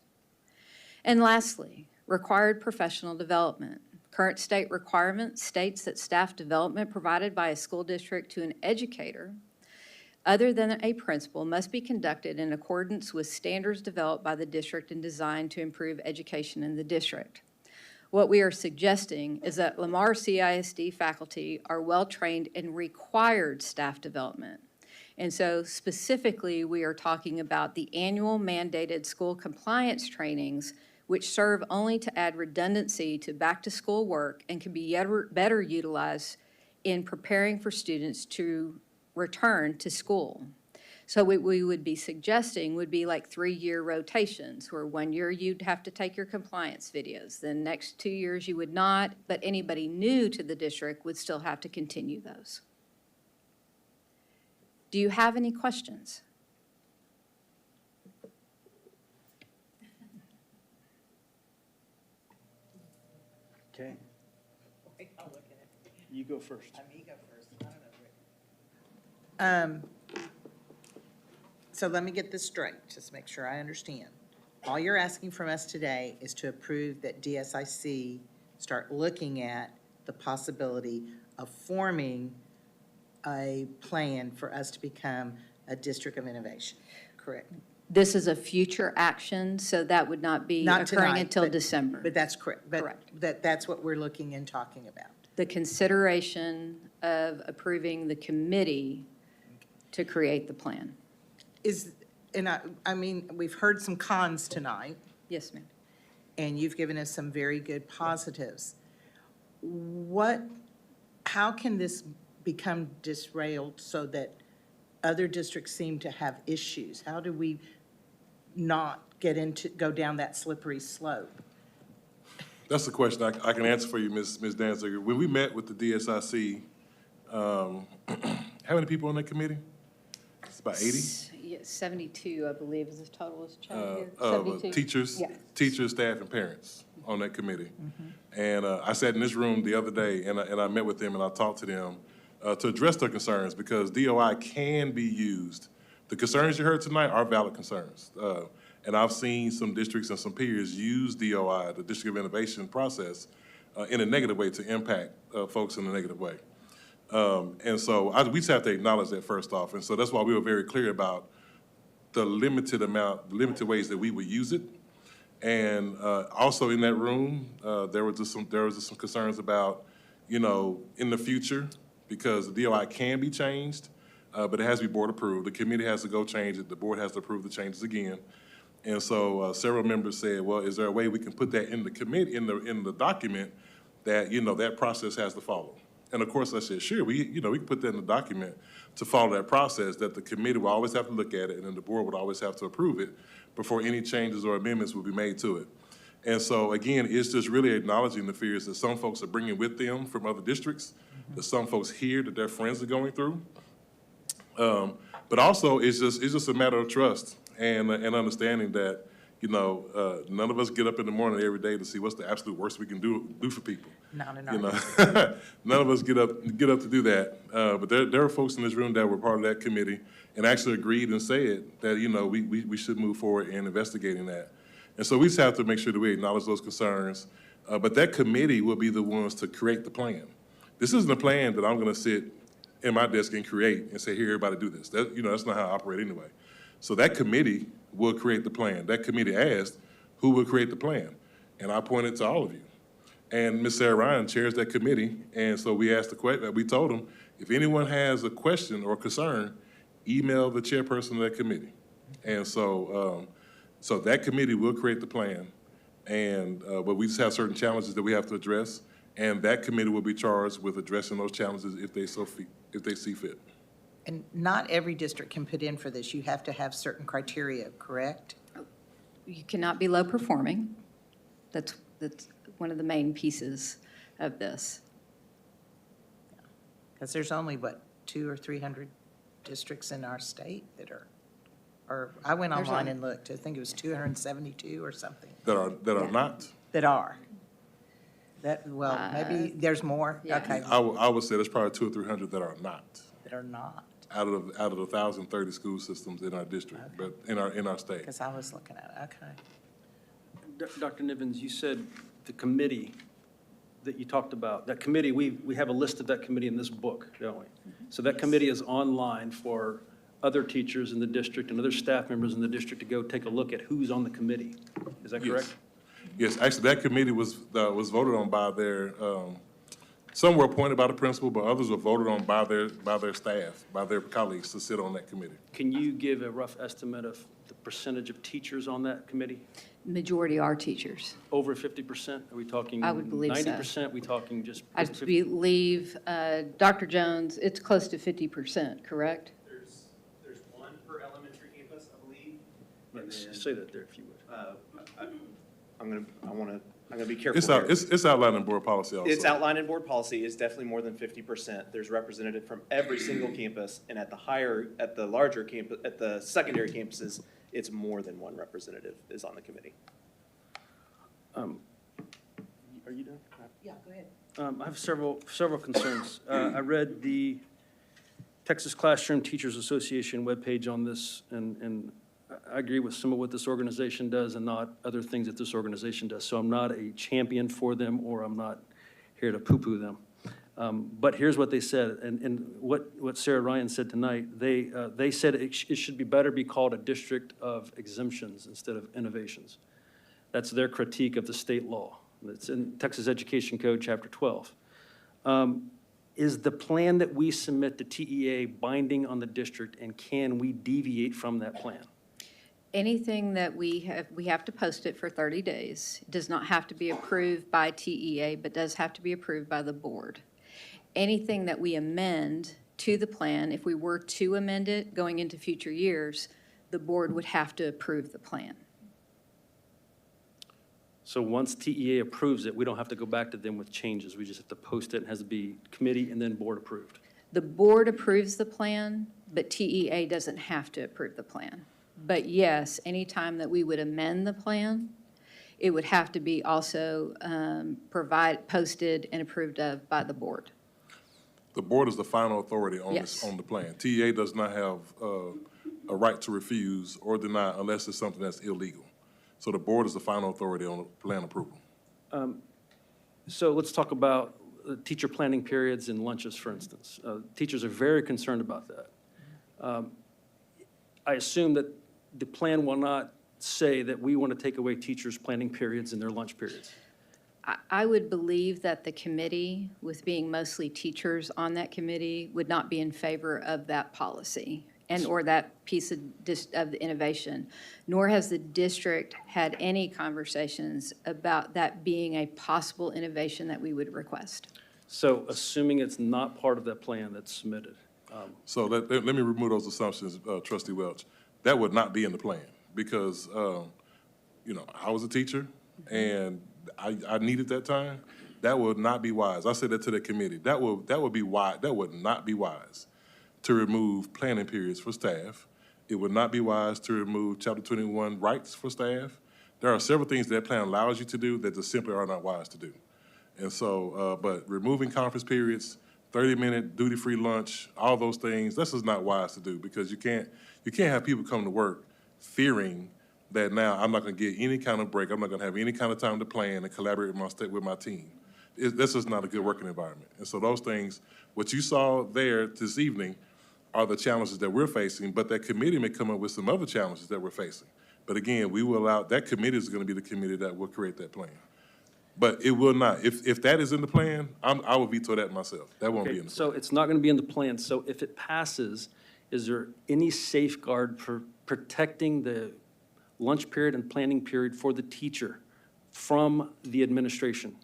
And lastly, required professional development. Current state requirement states that staff development provided by a school district to an educator other than a principal must be conducted in accordance with standards developed by the district and designed to improve education in the district. What we are suggesting is that Lamar CISD faculty are well-trained in required staff development. And so specifically, we are talking about the annual mandated school compliance trainings, which serve only to add redundancy to back-to-school work and can be better utilized in preparing for students to return to school. So what we would be suggesting would be like 3-year rotations, where 1 year you'd have to take your compliance videos, then next 2 years you would not, but anybody new to the district would still have to continue those. Do you have any questions? Okay. You go first. So let me get this straight, just make sure I understand. All you're asking from us today is to approve that DSIC start looking at the possibility of forming a plan for us to become a district of innovation, correct? This is a future action, so that would not be Not occurring tonight, until but- December. But that's correct. Correct. That's what we're looking and talking about. The consideration of approving the committee to create the plan. I mean, we've heard some cons tonight, Yes, ma'am. and you've given us some very good positives. How can this become disrailed so that other districts seem to have issues? How do we not go down that slippery slope? That's the question I can answer for you, Ms. Danziger. When we met with the DSIC, how many people on that committee? It's about 80? Yeah, 72, I believe, is the total is shown here. 72. Teachers, Yeah. teachers, staff, and parents on that committee. And I sat in this room the other day, and I met with them, and I talked to them to address their concerns, because DOI can be used. The concerns you heard tonight are valid concerns. And I've seen some districts and some peers use DOI, the District of Innovation process, in a negative way to impact folks in a negative way. And so we just have to acknowledge that first off. And so that's why we were very clear about the limited ways that we would use it. And also in that room, there was just some concerns about, in the future, because the DOI can be changed, but it has to be board approved. The committee has to go change it. The board has to approve the changes again. And so several members said, well, is there a way we can put that in the committee, in the document that, that process has to follow? And of course I said, sure, we can put that in the document to follow that process, that the committee will always have to look at it and then the board would always have to approve it before any changes or amendments will be made to it. And so again, it's just really acknowledging the fears that some folks are bringing with them from other districts, that some folks hear that their friends are going through. But also it's just a matter of trust and understanding that, none of us get up in the morning every day to see what's the absolute worst we can do for people. Not in our None of us get up to do that. But there are folks in this room that were part of that committee and actually agreed and said that, we should move forward in investigating that. And so we just have to make sure that we acknowledge those concerns. But that committee will be the ones to create the plan. This isn't a plan that I'm gonna sit in my desk and create and say, here, everybody do this. That's not how I operate anyway. So that committee will create the plan. That committee asked who will create the plan. And I pointed to all of you. And Ms. Sarah Ryan chairs that committee. And so we asked the question, we told them, if anyone has a question or concern, email the chairperson of that committee. And so, so that committee will create the plan. And, but we just have certain challenges that we have to address. And that committee will be charged with addressing those challenges if they see fit. And not every district can put in for this. You have to have certain criteria, correct? You cannot be low performing. That's one of the main pieces of this. Because there's only, 200 or 300 districts in our state that are, or I went online and looked. I think it was 272 or something. That are not? That are. Maybe there's more? Yeah. Okay. I would say there's probably 200 or 300 that are not. That are not. Out of the 1,030 school systems in our district, but in our state. Because I was looking at it, okay. Dr. Nivens, you said the committee that you talked about, that committee, we have a list of that committee in this book, don't we? So that committee is online for other teachers in the district and other staff members in the district to go take a look at who's on the committee. Is that correct? Yes, actually, that committee was voted on by their, some were appointed by the principal, but others were voted on by their staff, by their colleagues to sit on that committee. Can you give a rough estimate of the percentage of teachers on that committee? Majority are teachers. Over 50%? Are we talking I would believe so. 90%? We talking just? I believe, Dr. Jones, it's close to 50%, correct? There's one per elementary campus, I believe. Let's say that there if you would. I'm gonna be careful. It's outlined in board policy also. It's outlined in board policy. It's definitely more than 50%. There's representative from every single campus, and at the larger campus, at the secondary campuses, it's more than one representative is on the committee. Are you done? Yeah, go ahead. I have several concerns. I read the Texas Classroom Teachers Association webpage on this, and I agree with some of what this organization does and not other things that this organization does. So I'm not a champion for them, or I'm not here to poo-poo them. But here's what they said, and what Sarah Ryan said tonight. They said it should be better be called a district of exemptions instead of innovations. That's their critique of the state law. It's in Texas Education Code, Chapter 12. Is the plan that we submit to TEA binding on the district, and can we deviate from that plan? Anything that we have to post it for 30 days. It does not have to be approved by TEA, but does have to be approved by the board. Anything that we amend to the plan, if we were to amend it going into future years, the board would have to approve the plan. So once TEA approves it, we don't have to go back to them with changes. We just have to post it. It has to be committee and then board approved. The board approves the plan, but TEA doesn't have to approve the plan. But yes, anytime that we would amend the plan, it would have to be also posted and approved of by the board. The board is the final authority on Yes. this, on the plan. TEA does not have a right to refuse or deny unless it's something that's illegal. So the board is the final authority on the plan approval. So let's talk about teacher planning periods and lunches, for instance. Teachers are very concerned about that. I assume that the plan will not say that we want to take away teachers' planning periods and their lunch periods. I would believe that the committee, with being mostly teachers on that committee, would not be in favor of that policy or that piece of the innovation, nor has the district had any conversations about that being a possible innovation that we would request. So assuming it's not part of that plan that's submitted. So let me remove those assumptions, Trustee Welch. That would not be in the plan because, I was a teacher and I needed that time. That would not be wise. I said that to the committee. That would be wise. That would not be wise to remove planning periods for staff. It would not be wise to remove Chapter 21 rights for staff. There are several things that plan allows you to do that just simply are not wise to do. And so, but removing conference periods, 30-minute duty-free lunch, all those things, this is not wise to do because you can't have people come to work fearing that now I'm not going to get any kind of break, I'm not going to have any kind of time to plan and collaborate with my team. This is not a good working environment. And so those things, what you saw there this evening are the challenges that we're facing, but that committee may come up with some other challenges that we're facing. But again, we will allow, that committee is going to be the committee that will create that plan. But it will not, if that is in the plan, I will veto that myself. That won't be in the plan. So it's not going to be in the plan. So if it passes, is there any safeguard for protecting the lunch period and planning period for the teacher from the administration?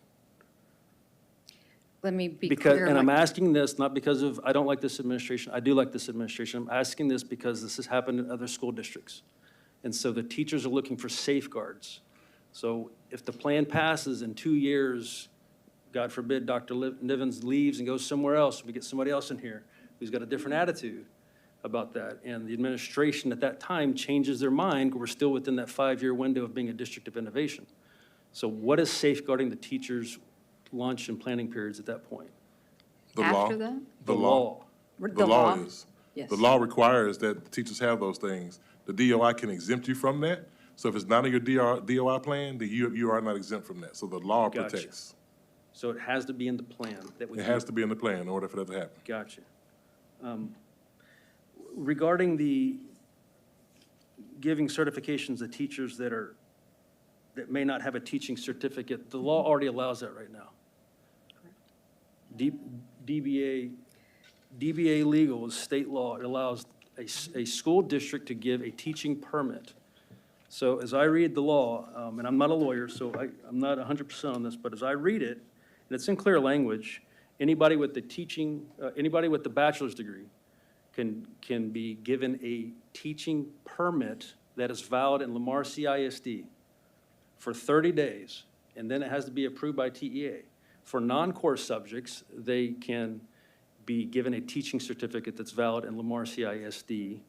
Let me be Because, clear. and I'm asking this not because of, I don't like this administration, I do like this administration. I'm asking this because this has happened in other school districts. And so the teachers are looking for safeguards. So if the plan passes in 2 years, God forbid, Dr. Nivens leaves and goes somewhere else, we get somebody else in here who's got a different attitude about that, and the administration at that time changes their mind, we're still within that 5-year window of being a district of innovation. So what is safeguarding the teachers' lunch and planning periods at that point? The law. After that? The law. The law law? is. Yes. The law requires that the teachers have those things. The DOI can exempt you from that. So if it's not in your DOI plan, then you are not exempt from that. So the law Gotcha. protects. So it has to be in the plan that we. It has to be in the plan in order for that to happen. Gotcha. Regarding the giving certifications to teachers that may not have a teaching certificate, the law already allows that right now. DBA legal is state law. It allows a school district to give a teaching permit. So as I read the law, and I'm not a lawyer, so I'm not 100% on this, but as I read it, and it's in clear language, anybody with the bachelor's degree can be given a teaching permit that is valid in Lamar CISD for 30 days, and then it has to be approved by TEA. For non-course subjects, they can be given a teaching certificate that's valid in Lamar CISD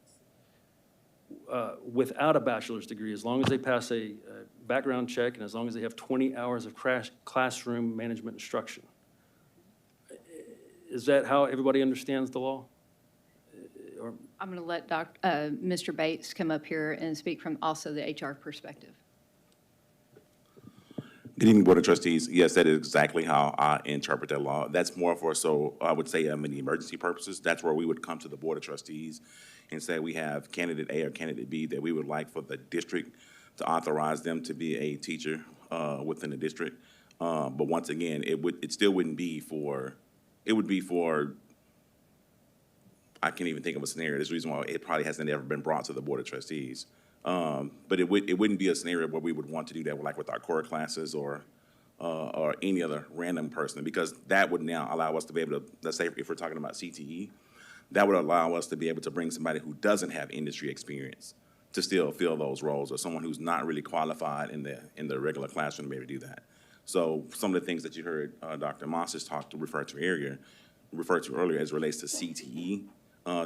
without a bachelor's degree, as long as they pass a background check and as long as they have 20 hours of classroom management instruction. Is that how everybody understands the law? I'm going to let Mr. Bates come up here and speak from also the HR perspective. Good evening, Board of Trustees. Yes, that is exactly how I interpret that law. That's more for, so I would say, in the emergency purposes, that's where we would come to the Board of Trustees and say we have candidate A or candidate B that we would like for the district to authorize them to be a teacher within the district. But once again, it still wouldn't be for, it would be for, I can't even think of a scenario. There's a reason why it probably hasn't ever been brought to the Board of Trustees. But it wouldn't be a scenario where we would want to do that like with our core classes or any other random person, because that would now allow us to be able to, let's say if we're talking about CTE, that would allow us to be able to bring somebody who doesn't have industry experience to still fill those roles, or someone who's not really qualified in the regular classroom to be able to do that. So some of the things that you heard Dr. Moss's refer to earlier as it relates to CTE,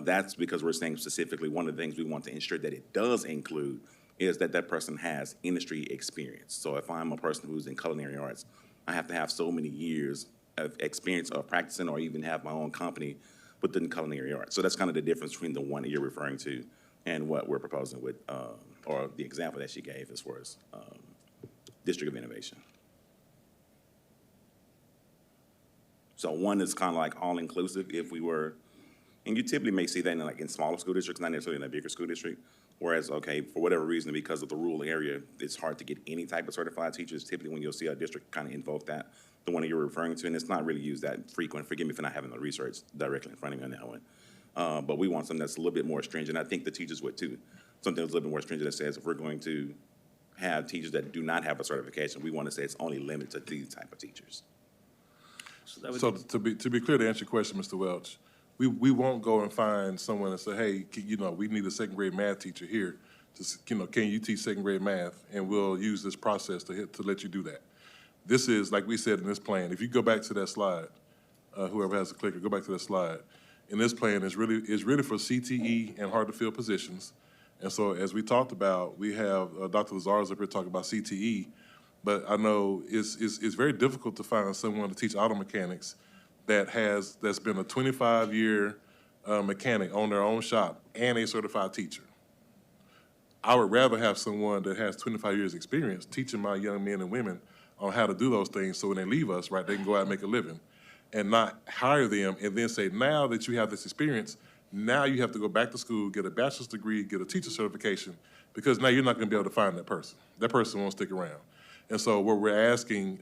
that's because we're saying specifically one of the things we want to ensure that it does include is that that person has industry experience. So if I'm a person who's in culinary arts, I have to have so many years of experience of practicing or even have my own company within culinary arts. So that's kind of the difference between the one that you're referring to and what we're proposing with, or the example that she gave as far as District of Innovation. So one is kind of like all-inclusive if we were, and you typically may see that in smaller school districts, not necessarily in a bigger school district, whereas, okay, for whatever reason, because of the rural area, it's hard to get any type of certified teachers. Typically when you'll see a district kind of invoke that, the one that you're referring to, and it's not really used that frequent. Forgive me for not having the research directly in front of me on that one. But we want something that's a little bit more stringent. I think the teachers would too. Something that's a little bit more stringent that says if we're going to have teachers that do not have a certification, we want to say it's only limited to these type of teachers. So to be clear, to answer your question, Mr. Welch, we won't go and find someone and say, hey, we need a second grade math teacher here. Can you teach second grade math? And we'll use this process to let you do that. This is, like we said in this plan, if you go back to that slide, whoever has the clicker, go back to that slide. In this plan is really for CTE and hard to fill positions. And so as we talked about, we have Dr. Lazar's up here talking about CTE, but I know it's very difficult to find someone to teach auto mechanics that's been a 25-year mechanic on their own shop and a certified teacher. I would rather have someone that has 25 years experience teaching my young men and women on how to do those things so when they leave us, right, they can go out and make a living, and not hire them and then say, now that you have this experience, now you have to go back to school, get a bachelor's degree, get a teacher certification, because now you're not gonna be able to find that person. That person won't stick around. And so what we're asking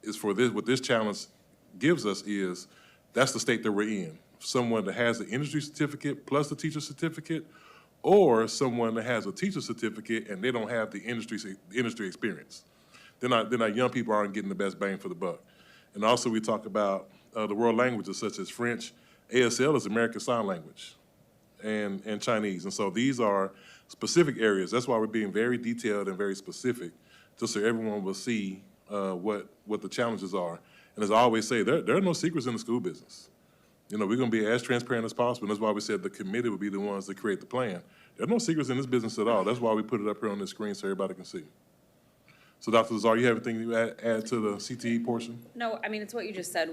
is for this, what this challenge gives us is, that's the state that we're in. Someone that has the industry certificate plus the teacher certificate, or someone that has a teacher certificate and they don't have the industry experience. Then our young people aren't getting the best bang for the buck. And also we talk about the world languages such as French. ASL is American Sign Language and Chinese. And so these are specific areas. That's why we're being very detailed and very specific, just so everyone will see what the challenges are. And as I always say, there are no secrets in the school business. We're gonna be as transparent as possible, and that's why we said the committee would be the ones that create the plan. There are no secrets in this business at all. That's why we put it up here on the screen so everybody can see. So Dr. Lazar, you have anything to add to the CTE portion? No, I mean, it's what you just said.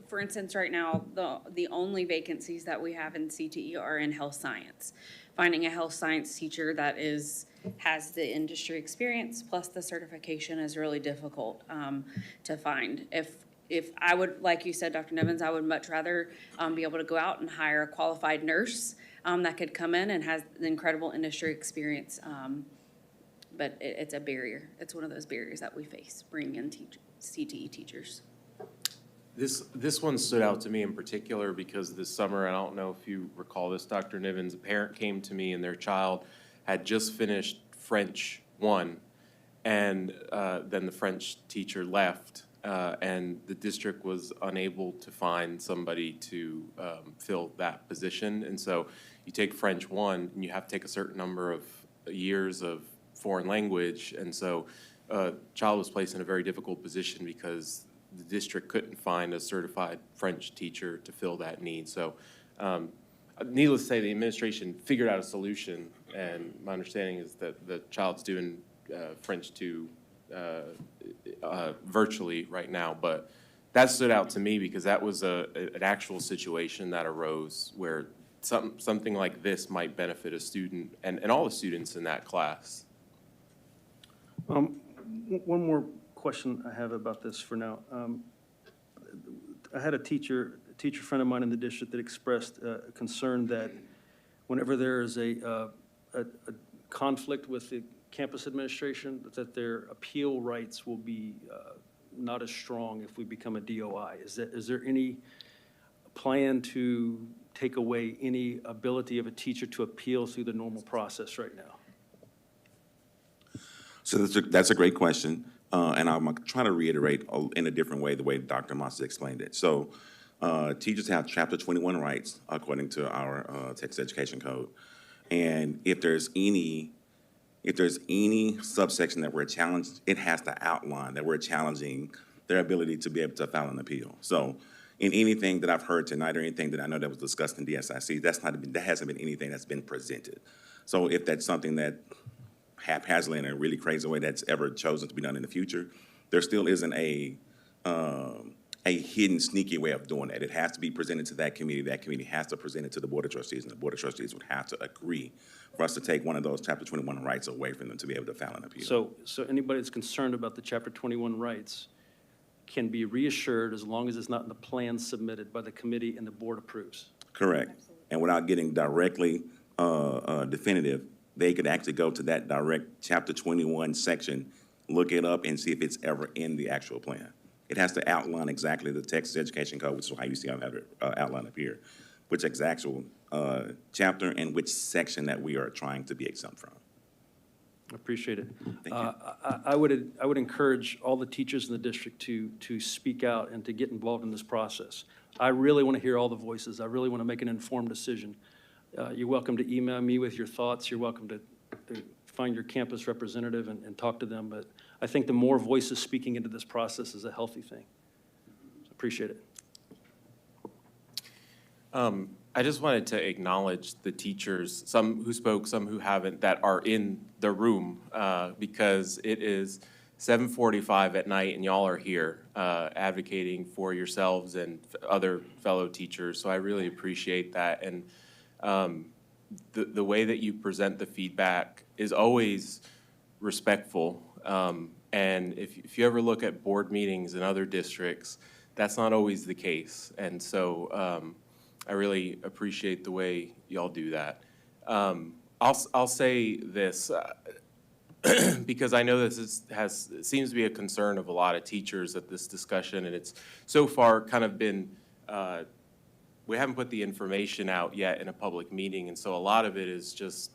For instance, right now, the only vacancies that we have in CTE are in health science. Finding a health science teacher that has the industry experience plus the certification is really difficult to find. If I would, like you said, Dr. Nevins, I would much rather be able to go out and hire a qualified nurse that could come in and has the incredible industry experience. But it's a barrier. It's one of those barriers that we face, bringing in CTE teachers. This one stood out to me in particular because this summer, and I don't know if you recall this, Dr. Nivens, a parent came to me and their child had just finished French 1, and then the French teacher left, and the district was unable to find somebody to fill that position. And so you take French 1, and you have to take a certain number of years of foreign language, and so child was placed in a very difficult position because the district couldn't find a certified French teacher to fill that need. So needless to say, the administration figured out a solution, and my understanding is that the child's doing French 2 virtually right now. But that stood out to me because that was an actual situation that arose where something like this might benefit a student and all the students in that class. One more question I have about this for now. I had a teacher friend of mine in the district that expressed concern that whenever there is a conflict with the campus administration, that their appeal rights will be not as strong if we become a DOI. Is there any plan to take away any ability of a teacher to appeal through the normal process right now? So that's a great question, and I'm gonna try to reiterate in a different way the way Dr. Moss explained it. So teachers have Chapter 21 rights according to our Texas Education Code, and if there's any If there's any subsection that we're challenged, it has to outline that we're challenging their ability to be able to file an appeal. So in anything that I've heard tonight or anything that I know that was discussed in DSIC, that hasn't been anything that's been presented. So if that's something that haphazardly in a really crazy way that's ever chosen to be done in the future, there still isn't a hidden, sneaky way of doing that. It has to be presented to that committee. That committee has to present it to the Board of Trustees, and the Board of Trustees would have to agree for us to take one of those Chapter 21 rights away from them to be able to file an appeal. So anybody that's concerned about the Chapter 21 rights can be reassured as long as it's not in the plan submitted by the committee and the board approves. Correct. And without getting directly definitive, they could actually go to that direct Chapter 21 section, look it up, and see if it's ever in the actual plan. It has to outline exactly the Texas Education Code, which is how you see I have it outlined up here, which actual chapter and which section that we are trying to be exempt from. I appreciate it. Thank you. I would encourage all the teachers in the district to speak out and to get involved in this process. I really want to hear all the voices. I really want to make an informed decision. You're welcome to email me with your thoughts. You're welcome to find your campus representative and talk to them. But I think the more voices speaking into this process is a healthy thing. So appreciate it. I just wanted to acknowledge the teachers, some who spoke, some who haven't, that are in the room, because it is 7:45 at night and y'all are here advocating for yourselves and other fellow teachers. So I really appreciate that. And the way that you present the feedback is always respectful. And if you ever look at board meetings in other districts, that's not always the case. And so I really appreciate the way y'all do that. I'll say this, because I know this seems to be a concern of a lot of teachers at this discussion, and it's so far kind of been, we haven't put the information out yet in a public meeting, and so a lot of it is just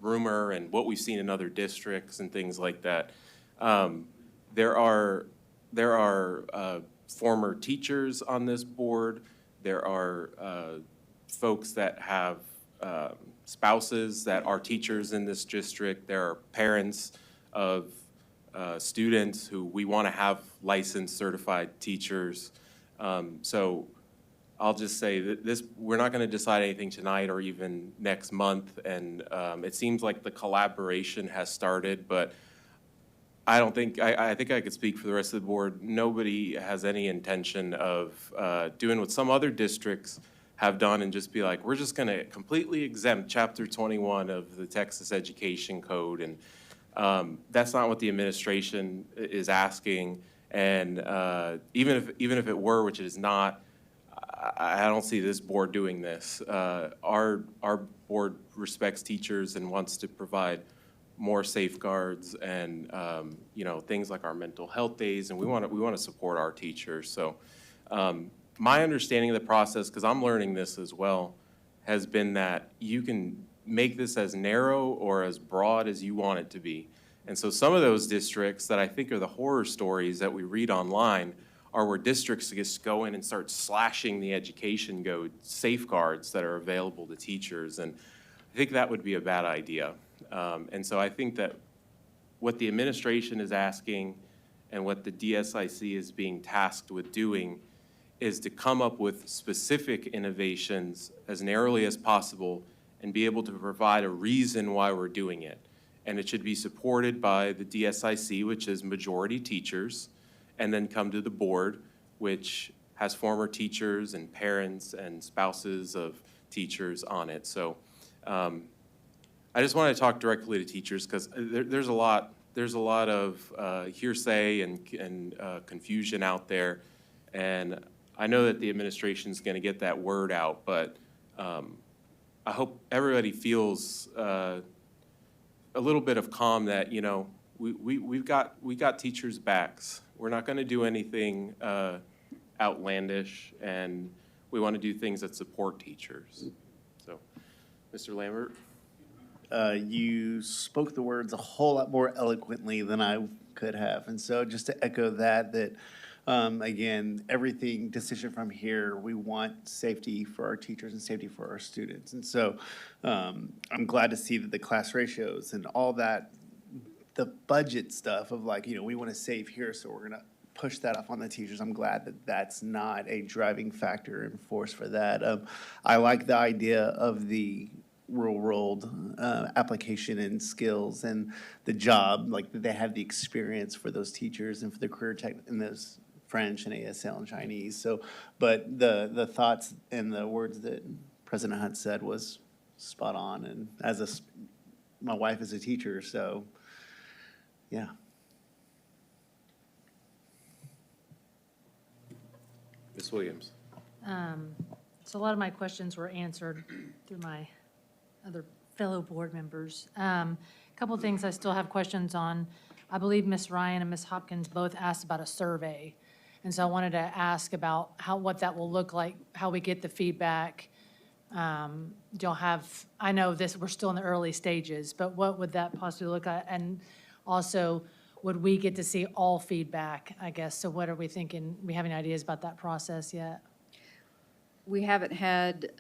rumor and what we've seen in other districts and things like that. There are former teachers on this board. There are folks that have spouses that are teachers in this district. There are parents of students who we want to have licensed, certified teachers. So I'll just say that we're not going to decide anything tonight or even next month. And it seems like the collaboration has started, but I don't think, I think I could speak for the rest of the board. Nobody has any intention of doing what some other districts have done and just be like, we're just going to completely exempt Chapter 21 of the Texas Education Code. And that's not what the administration is asking. And even if it were, which it is not, I don't see this board doing this. Our board respects teachers and wants to provide more safeguards and things like our mental health days, and we want to support our teachers. So my understanding of the process, because I'm learning this as well, has been that you can make this as narrow or as broad as you want it to be. And so some of those districts that I think are the horror stories that we read online are where districts just go in and start slashing the education code safeguards that are available to teachers. And I think that would be a bad idea. And so I think that what the administration is asking and what the DSIC is being tasked with doing is to come up with specific innovations as narrowly as possible and be able to provide a reason why we're doing it. And it should be supported by the DSIC, which is majority teachers, and then come to the board, which has former teachers and parents and spouses of teachers on it. So I just want to talk directly to teachers because there's a lot of hearsay and confusion out there, and I know that the administration is going to get that word out, but I hope everybody feels a little bit of calm that we've got teachers' backs. We're not going to do anything outlandish, and we want to do things that support teachers. So, Mr. Lambert. You spoke the words a whole lot more eloquently than I could have. And so just to echo that Again, everything decision from here, we want safety for our teachers and safety for our students. And so I'm glad to see that the class ratios and all that, the budget stuff of like, we want to save here, so we're going to push that off on the teachers. I'm glad that that's not a driving factor and force for that. I like the idea of the real world application and skills and the job, like that they have the experience for those teachers and for the career tech in those French and ASL and Chinese. So, but the thoughts and the words that President Hunt said was spot on. And my wife is a teacher, so yeah. Ms. Williams. So a lot of my questions were answered through my other fellow board members. A couple of things I still have questions on. I believe Ms. Ryan and Ms. Hopkins both asked about a survey. And so I wanted to ask about what that will look like, how we get the feedback. You'll have, I know we're still in the early stages, but what would that possibly look like? And also, would we get to see all feedback, I guess? So what are we thinking? We have any ideas about that process yet? We haven't had,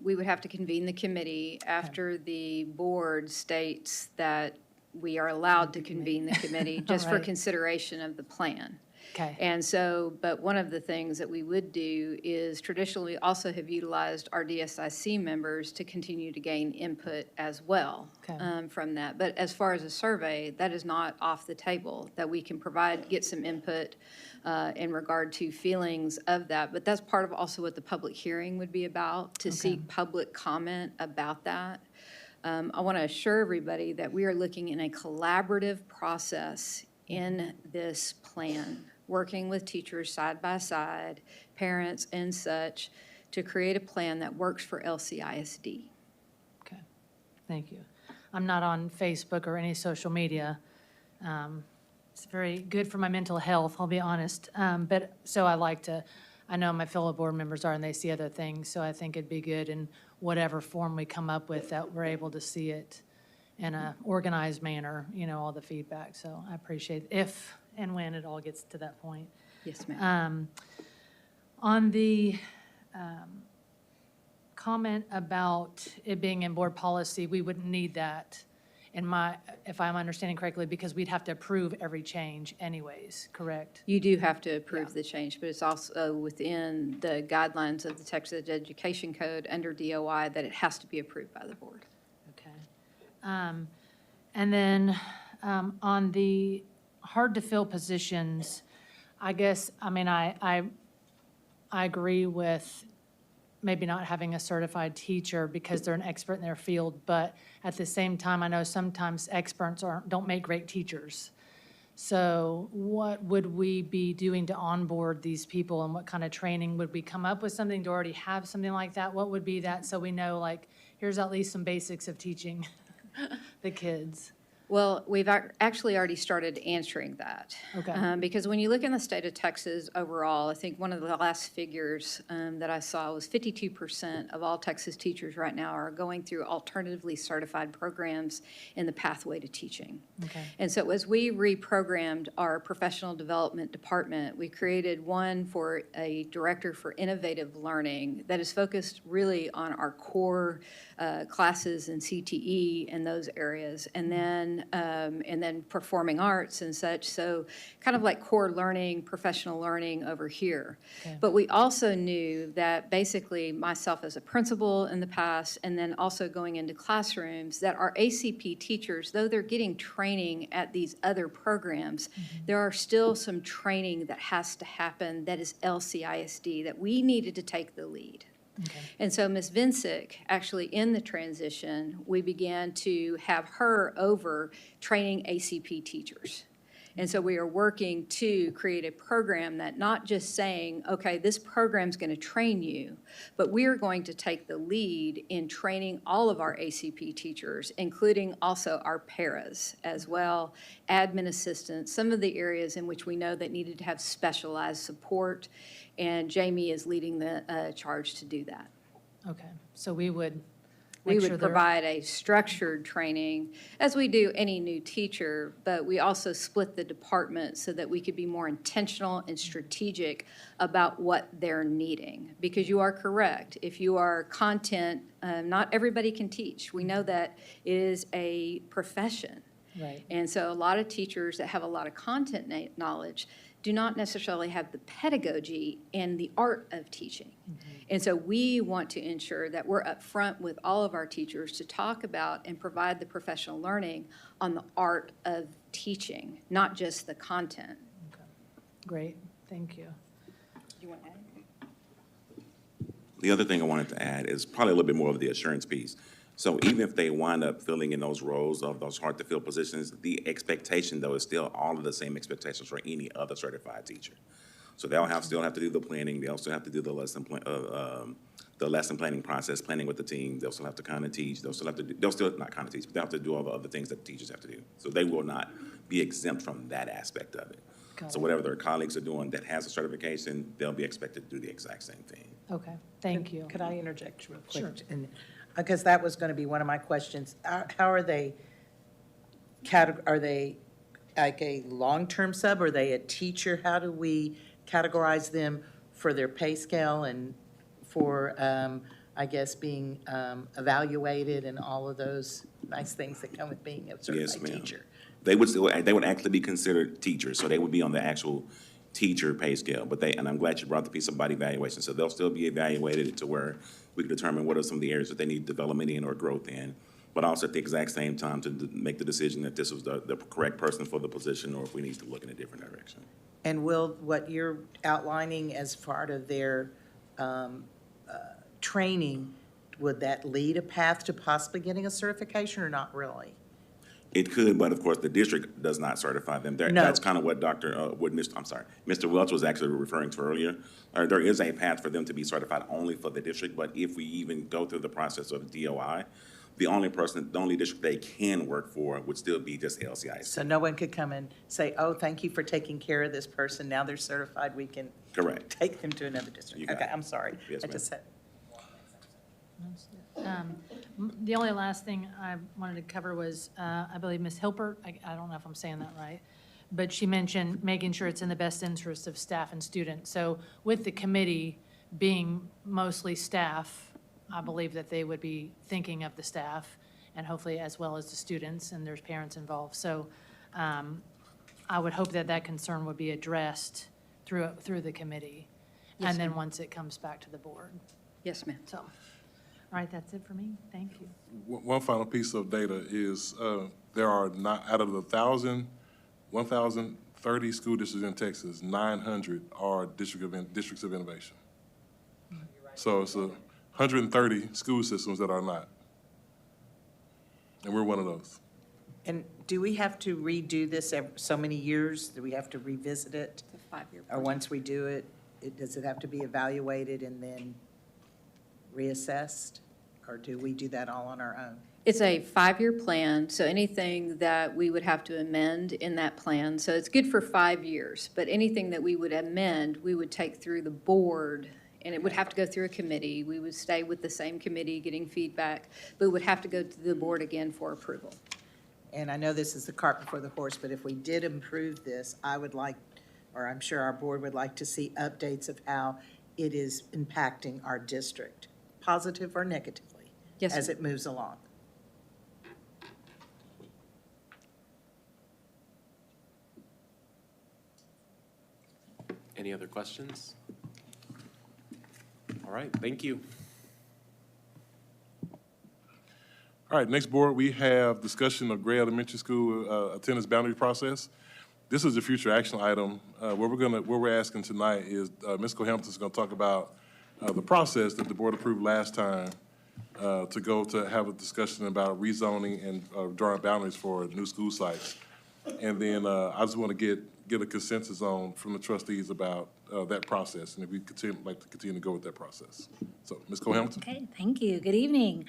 we would have to convene the committee after the board states that we are allowed to convene the committee just for Right. consideration of the plan. Okay. And so, but one of the things that we would do is traditionally also have utilized our DSIC members to continue to gain input as well from that. But as far as a survey, that is not off the table, that we can get some input in regard to feelings of that. But that's part of also what the public hearing would be about, to seek public comment about that. I want to assure everybody that we are looking in a collaborative process in this plan, working with teachers side by side, parents and such, to create a plan that works for LCISD. Okay, thank you. I'm not on Facebook or any social media. It's very good for my mental health, I'll be honest. But so I know my fellow board members are, and they see other things, so I think it'd be good in whatever form we come up with that we're able to see it in an organized manner, all the feedback. So I appreciate if and when it all gets to that point. Yes, ma'am. On the comment about it being in board policy, we wouldn't need that if I'm understanding correctly, because we'd have to approve every change anyways, correct? You do have to approve the change, but it's also within the guidelines of the Texas Education Code under DOI that it has to be approved by the board. Okay. And then on the hard-to-fill positions, I guess, I agree with maybe not having a certified teacher because they're an expert in their field, but at the same time, I know sometimes experts don't make great teachers. So what would we be doing to onboard these people, and what kind of training? Would we come up with something to already have something like that? What would be that, so we know, like, here's at least some basics of teaching the kids? Well, we've actually already started answering that. Okay. Because when you look in the state of Texas overall, I think one of the last figures that I saw was 52% of all Texas teachers right now are going through alternatively certified programs in the pathway to teaching. Okay. And so as we reprogrammed our professional development department, we created one for a director for innovative learning that is focused really on our core classes in CTE and those areas, and then performing arts and such. So kind of like core learning, professional learning over here. Okay. But we also knew that basically myself as a principal in the past, and then also going into classrooms, that our ACP teachers, though they're getting training at these other programs, there are still some training that has to happen that is LCISD, that we needed to take the lead. Okay. And so Ms. Vincic, actually in the transition, we began to have her over training ACP teachers. And so we are working to create a program that not just saying, okay, this program's going to train you, but we are going to take the lead in training all of our ACP teachers, including also our paras as well, admin assistants, some of the areas in which we know that needed to have specialized support. And Jamie is leading the charge to do that. Okay, so we would We Make sure would they're- provide a structured training, as we do any new teacher, but we also split the department so that we could be more intentional and strategic about what they're needing. Because you are correct, if you are content, not everybody can teach. We know that it is a profession. Right. And so a lot of teachers that have a lot of content knowledge do not necessarily have the pedagogy and the art of teaching. And so we want to ensure that we're upfront with all of our teachers to talk about and provide the professional learning on the art of teaching, not just the content. Great, thank you. You want to add? The other thing I wanted to add is probably a little bit more of the assurance piece. So even if they wind up filling in those roles of those hard-to-fill positions, the expectation, though, is still all of the same expectations for any other certified teacher. So they'll still have to do the planning, they'll still have to do the lesson planning process, planning with the team, they'll still have to kind of teach, they'll still not kind of teach, but they'll have to do all the other things that the teachers have to do. So they will not be exempt from that aspect of it. So whatever their colleagues are doing that has a certification, they'll be expected to do the exact same thing. Okay, thank you. Could I interject real quick? Sure. And because that was going to be one of my questions. How are they, are they like a long-term sub? Are they a teacher? How do we categorize them for their pay scale and for, I guess, being evaluated and all of those nice things that come with being a Yes, certified ma'am. teacher? They would actually be considered teachers, so they would be on the actual teacher pay scale. But and I'm glad you brought the piece of body evaluation, so they'll still be evaluated to where we can determine what are some of the areas that they need development in or growth in, but also at the exact same time to make the decision that this was the correct person for the position or if we need to look in a different direction. And will what you're outlining as part of their training, would that lead a path to possibly getting a certification or not really? It could, but of course, the district does not certify them. No. That's kind of what Mr. Welch was actually referring to earlier. There is a path for them to be certified only for the district, but if we even go through the process of DOI, the only district they can work for would still be just LCISD. So no one could come and say, oh, thank you for taking care of this person, now they're certified, we can Correct. take them to another district. You got Okay, it. I'm sorry. Yes, I ma'am. just said. The only last thing I wanted to cover was, I believe Ms. Hilpert, I don't know if I'm saying that right, but she mentioned making sure it's in the best interest of staff and students. So with the committee being mostly staff, I believe that they would be thinking of the staff and hopefully as well as the students, and there's parents involved. So I would hope that that concern would be addressed through the committee. Yes, And then ma'am. once it comes back to the board. Yes, ma'am. So, all right, that's it for me. Thank you. One final piece of data is there are not, out of the 1,030 school districts in Texas, 900 are districts of innovation. So it's 130 school systems that are not. And we're one of those. And do we have to redo this every so many years? Do we have to revisit it? It's a 5-year Or once we do it, does it have to be evaluated and then reassessed? Or do we do that all on our own? It's a 5-year plan, so anything that we would have to amend in that plan, so it's good for 5 years, but anything that we would amend, we would take through the board, and it would have to go through a committee. We would stay with the same committee getting feedback, but it would have to go to the board again for approval. And I know this is the cart before the horse, but if we did improve this, I would like, or I'm sure our board would like to see updates of how it is impacting our district, positive or negatively, Yes, as ma'am. it moves along. Any other questions? All right, thank you. All right, next board, we have discussion of Gray Elementary School attendance boundary process. This is a future action item. What we're asking tonight is Ms. Cohampton's going to talk about the process that the board approved last time to have a discussion about rezoning and drawing boundaries for new school sites. And then I just want to get a consensus from the trustees about that process, and if we like to continue to go with that process. So, Ms. Cohampton? Okay, thank you. Good evening.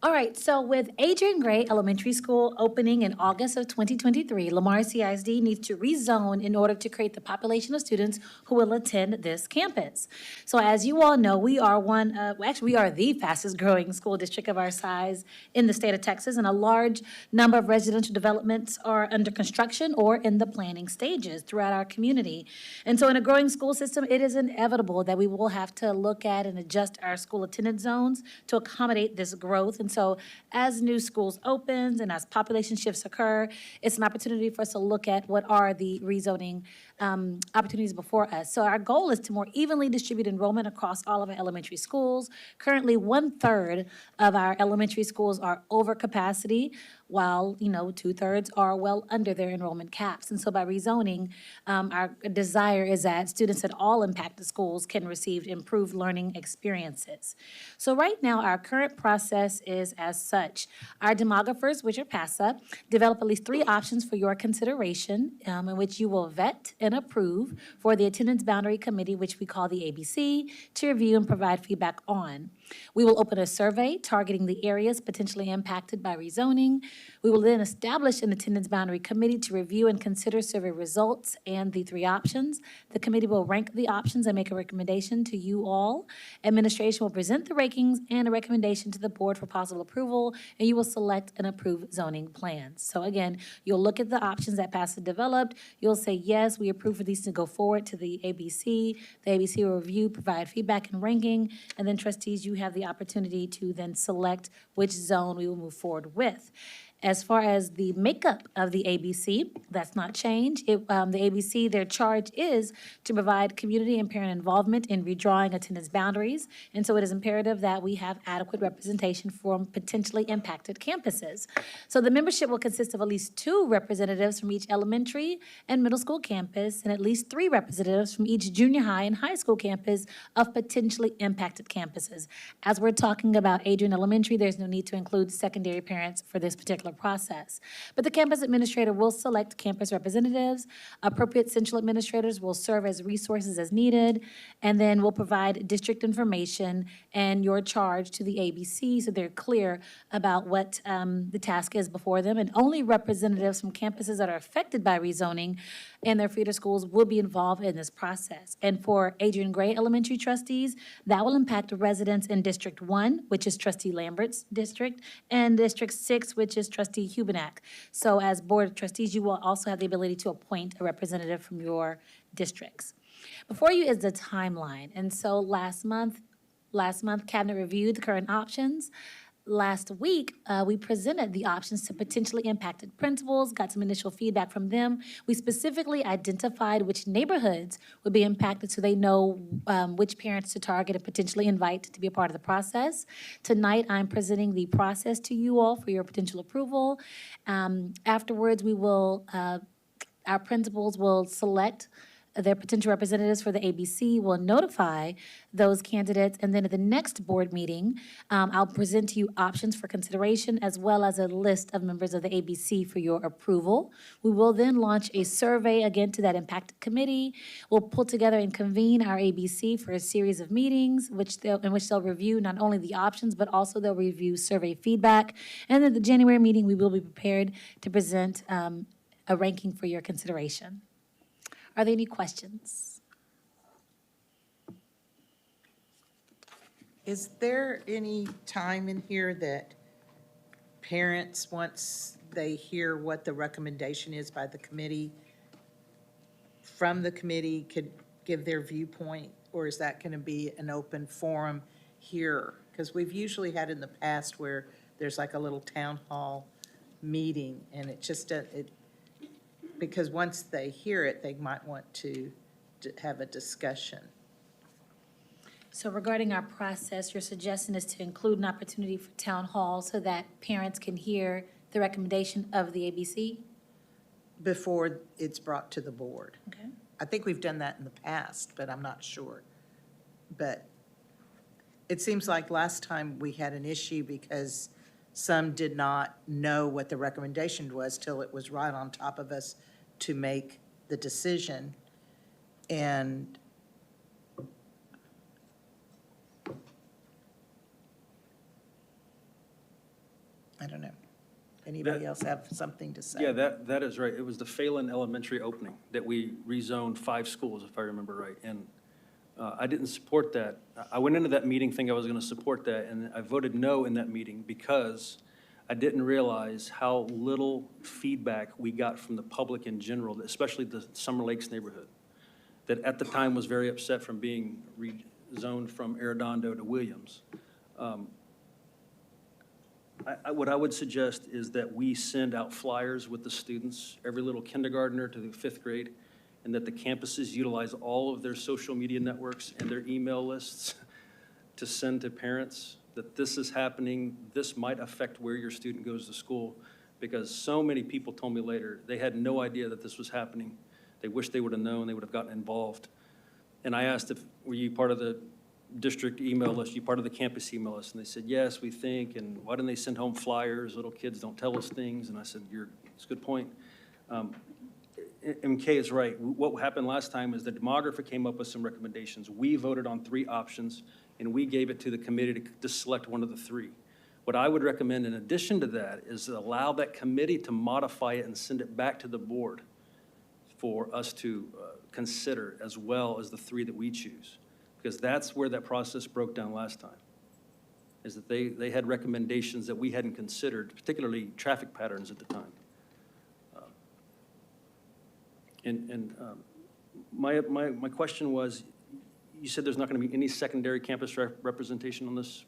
All right, so with Adrian Gray Elementary School opening in August of 2023, Lamar CISD needs to rezone in order to create the population of students who will attend this campus. So as you all know, we are we are the fastest growing school district of our size in the state of Texas, and a large number of residential developments are under construction or in the planning stages throughout our community. And so in a growing school system, it is inevitable that we will have to look at and adjust our school attendance zones to accommodate this growth. And so as new schools opens and as population shifts occur, it's an opportunity for us to look at what are the rezoning opportunities before us. So our goal is to more evenly distribute enrollment across all of our elementary schools. Currently, 1/3 of our elementary schools are over capacity, while, 2/3 are well under their enrollment caps. And so by rezoning, our desire is that students at all impacted schools can receive improved learning experiences. So right now, our current process is as such. Our demographers, which are PASA, develop at least 3 options for your consideration, in which you will vet and approve for the Attendance Boundary Committee, which we call the ABC, to review and provide feedback on. We will open a survey targeting the areas potentially impacted by rezoning. We will then establish an Attendance Boundary Committee to review and consider survey results and the 3 options. The committee will rank the options and make a recommendation to you all. Administration will present the rankings and a recommendation to the board for possible approval, and you will select and approve zoning plans. So again, you'll look at the options that PASA developed. You'll say, yes, we approve for these to go forward to the ABC. The ABC will review, provide feedback and ranking, and then trustees, you have the opportunity to then select which zone we will move forward with. As far as the makeup of the ABC, that's not changed. The ABC, their charge is to provide community and parent involvement in redrawing attendance boundaries. And so it is imperative that we have adequate representation from potentially impacted campuses. So the membership will consist of at least 2 representatives from each elementary and middle school campus, and at least 3 representatives from each junior high and high school campus of potentially impacted campuses. As we're talking about Adrian Elementary, there's no need to include secondary parents for this particular process. But the campus administrator will select campus representatives. Appropriate central administrators will serve as resources as needed, and then will provide district information and your charge to the ABC so they're clear about what the task is before them. And only representatives from campuses that are affected by rezoning and their feeder schools will be involved in this process. And for Adrian Gray Elementary trustees, that will impact residents in District 1, which is Trustee Lambert's district, and District 6, which is Trustee Hubenak. So as Board of Trustees, you will also have the ability to appoint a representative from your districts. Before you is the timeline. And so last month, Cabinet reviewed the current options. Last week, we presented the options to potentially impacted principals, got some initial feedback from them. We specifically identified which neighborhoods would be impacted so they know which parents to target and potentially invite to be a part of the process. Tonight, I'm presenting the process to you all for your potential approval. Afterwards, our principals will select their potential representatives for the ABC, will notify those candidates, and then at the next board meeting, I'll present to you options for consideration as well as a list of members of the ABC for your approval. We will then launch a survey again to that impacted committee. We'll pull together and convene our ABC for a series of meetings in which they'll review not only the options, but also they'll review survey feedback. And at the January meeting, we will be prepared to present a ranking for your consideration. Are there any questions? Is there any time in here that parents, once they hear what the recommendation is by the committee, from the committee could give their viewpoint, or is that going to be an open forum here? Because we've usually had in the past where there's like a little town hall meeting, and it just, because once they hear it, they might want to have a discussion. So regarding our process, your suggestion is to include an opportunity for town hall so that parents can hear the recommendation of the ABC? Before it's brought to the board. Okay. I think we've done that in the past, but I'm not sure. But it seems like last time we had an issue because some did not know what the recommendation was till it was right on top of us to make the decision. And anybody else have something to say? Yeah, that is right. It was the Phelan Elementary opening that we rezoned 5 schools, if I remember right. And I didn't support that. I went into that meeting thinking I was going to support that, and I voted no in that meeting because I didn't realize how little feedback we got from the public in general, especially the Summer Lakes neighborhood, that at the time was very upset from being rezoned from Arredondo to Williams. What I would suggest is that we send out flyers with the students, every little kindergartner to the 5th grade, and that the campuses utilize all of their social media networks and their email lists to send to parents that this is happening, this might affect where your student goes to school, because so many people told me later, they had no idea that this was happening. They wish they would have known, they would have gotten involved. And I asked if, were you part of the district email list, you part of the campus email list? And they said, yes, we think, and why didn't they send home flyers? Little kids don't tell us things. And I said, it's a good point. MK is right. What happened last time is the demographer came up with some recommendations. We voted on 3 options, and we gave it to the committee to select one of the 3. What I would recommend in addition to that is allow that committee to modify it and send it back to the board for us to consider, as well as the 3 that we choose. Because that's where that process broke down last time, is that they had recommendations that we hadn't considered, particularly traffic patterns at the time. My question was, you said there's not going to be any secondary campus representation on this.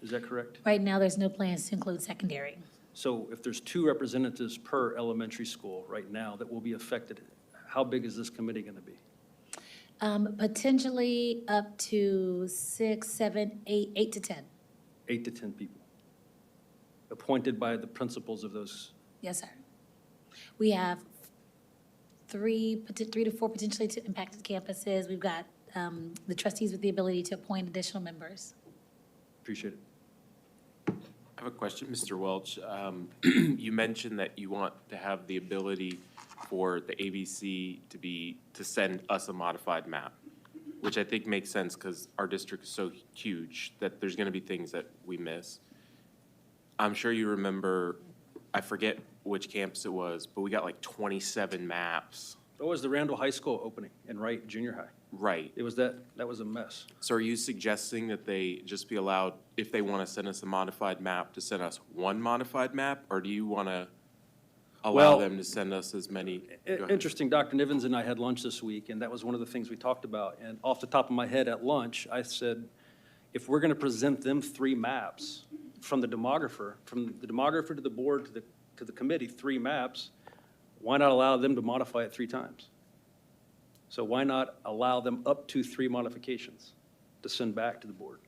Is that correct? Right now, there's no plans to include secondary. So if there's 2 representatives per elementary school right now that will be affected, how big is this committee going to be? Potentially up to 6, 7, 8 to 10. 8 to 10 people, appointed by the principals of those. Yes, sir. We have 3 to 4 potentially to impacted campuses. We've got the trustees with the ability to appoint additional members. Appreciate it. I have a question, Mr. Welch. You mentioned that you want to have the ability for the ABC to send us a modified map, which I think makes sense because our district is so huge that there's going to be things that we miss. I'm sure you remember, I forget which campus it was, but we got like 27 maps. That was the Randall High School opening in Wright Junior High. Right. It was that was a mess. So are you suggesting that they just be allowed, if they want to send us a modified map, to send us one modified map? Or do you want to allow them to send us as many? Go ahead. Interesting, Dr. Nivens and I had lunch this week, and that was one of the things we talked about. And off the top of my head at lunch, I said, if we're going to present them 3 maps from the demographer to the board to the committee, 3 maps, why not allow them to modify it 3 times? So why not allow them up to 3 modifications to send back to the board?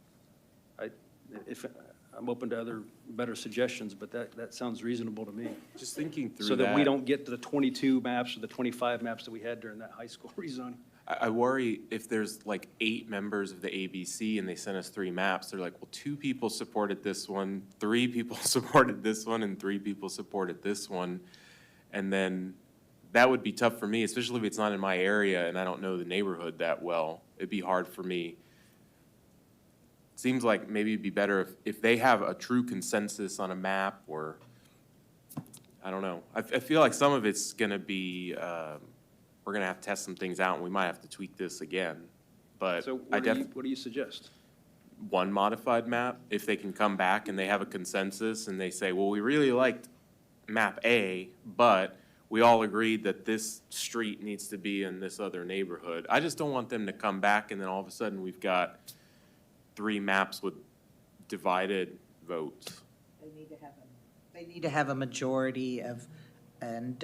I'm open to other better suggestions, but that sounds reasonable to me. Just thinking through so that we don't get to the 22 maps or the 25 maps that we had during that high school rezoning. I worry if there's like 8 members of the ABC and they send us 3 maps, they're like, well, 2 people supported this one, 3 people supported this one, and 3 people supported this one. And then that would be tough for me, especially if it's not in my area and I don't know the neighborhood that well. It'd be hard for me. Seems like maybe it'd be better if they have a true consensus on a map, or, I don't know. I feel like some of it's gonna be, we're gonna have to test some things out and we might have to tweak this again. But So what do you suggest? One modified map, if they can come back and they have a consensus and they say, well, we really liked map A, but we all agreed that this street needs to be in this other neighborhood. I just don't want them to come back and then all of a sudden we've got 3 maps with divided votes. They need to have a majority of, and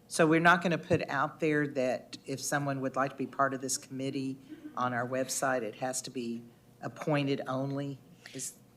so we're not going to put out there that if someone would like to be part of this committee on our website, it has to be appointed only.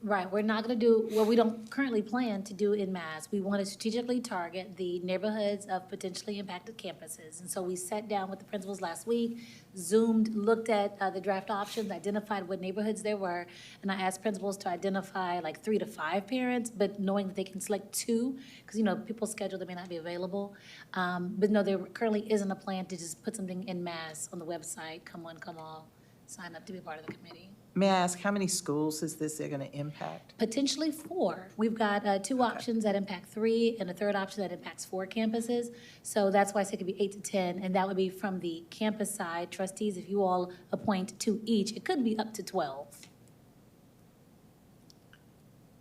Right, we're not going to do, well, we don't currently plan to do in mass. We want to strategically target the neighborhoods of potentially impacted campuses. And so we sat down with the principals last week, Zoomed, looked at the draft options, identified what neighborhoods there were, and I asked principals to identify like 3 to 5 parents, but knowing that they can select 2, because, you know, people's schedule, they may not be available. But no, there currently isn't a plan to just put something in mass on the website, come one, come all. sign up to be part of the committee. May I ask, how many schools is this going to impact? Potentially 4. We've got 2 options that impact 3 and a third option that impacts 4 campuses. So that's why I said it could be 8 to 10, and that would be from the campus side. Trustees, if you all appoint 2 each, it could be up to 12.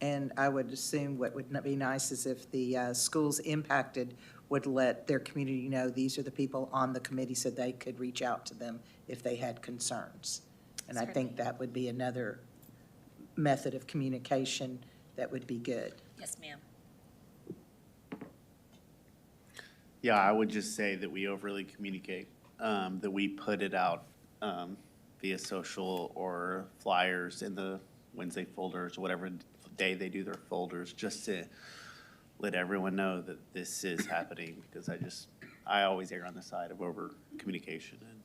And I would assume what would be nice is if the schools impacted would let their community know these are the people on the committee so they could reach out to them if they had concerns. And I think that would be another method of communication that would be good. Yes, ma'am. Yeah, I would just say that we overly communicate, that we put it out via social or flyers in the Wednesday folders, whatever day they do their folders, just to let everyone know that this is happening, because I always err on the side of over communication and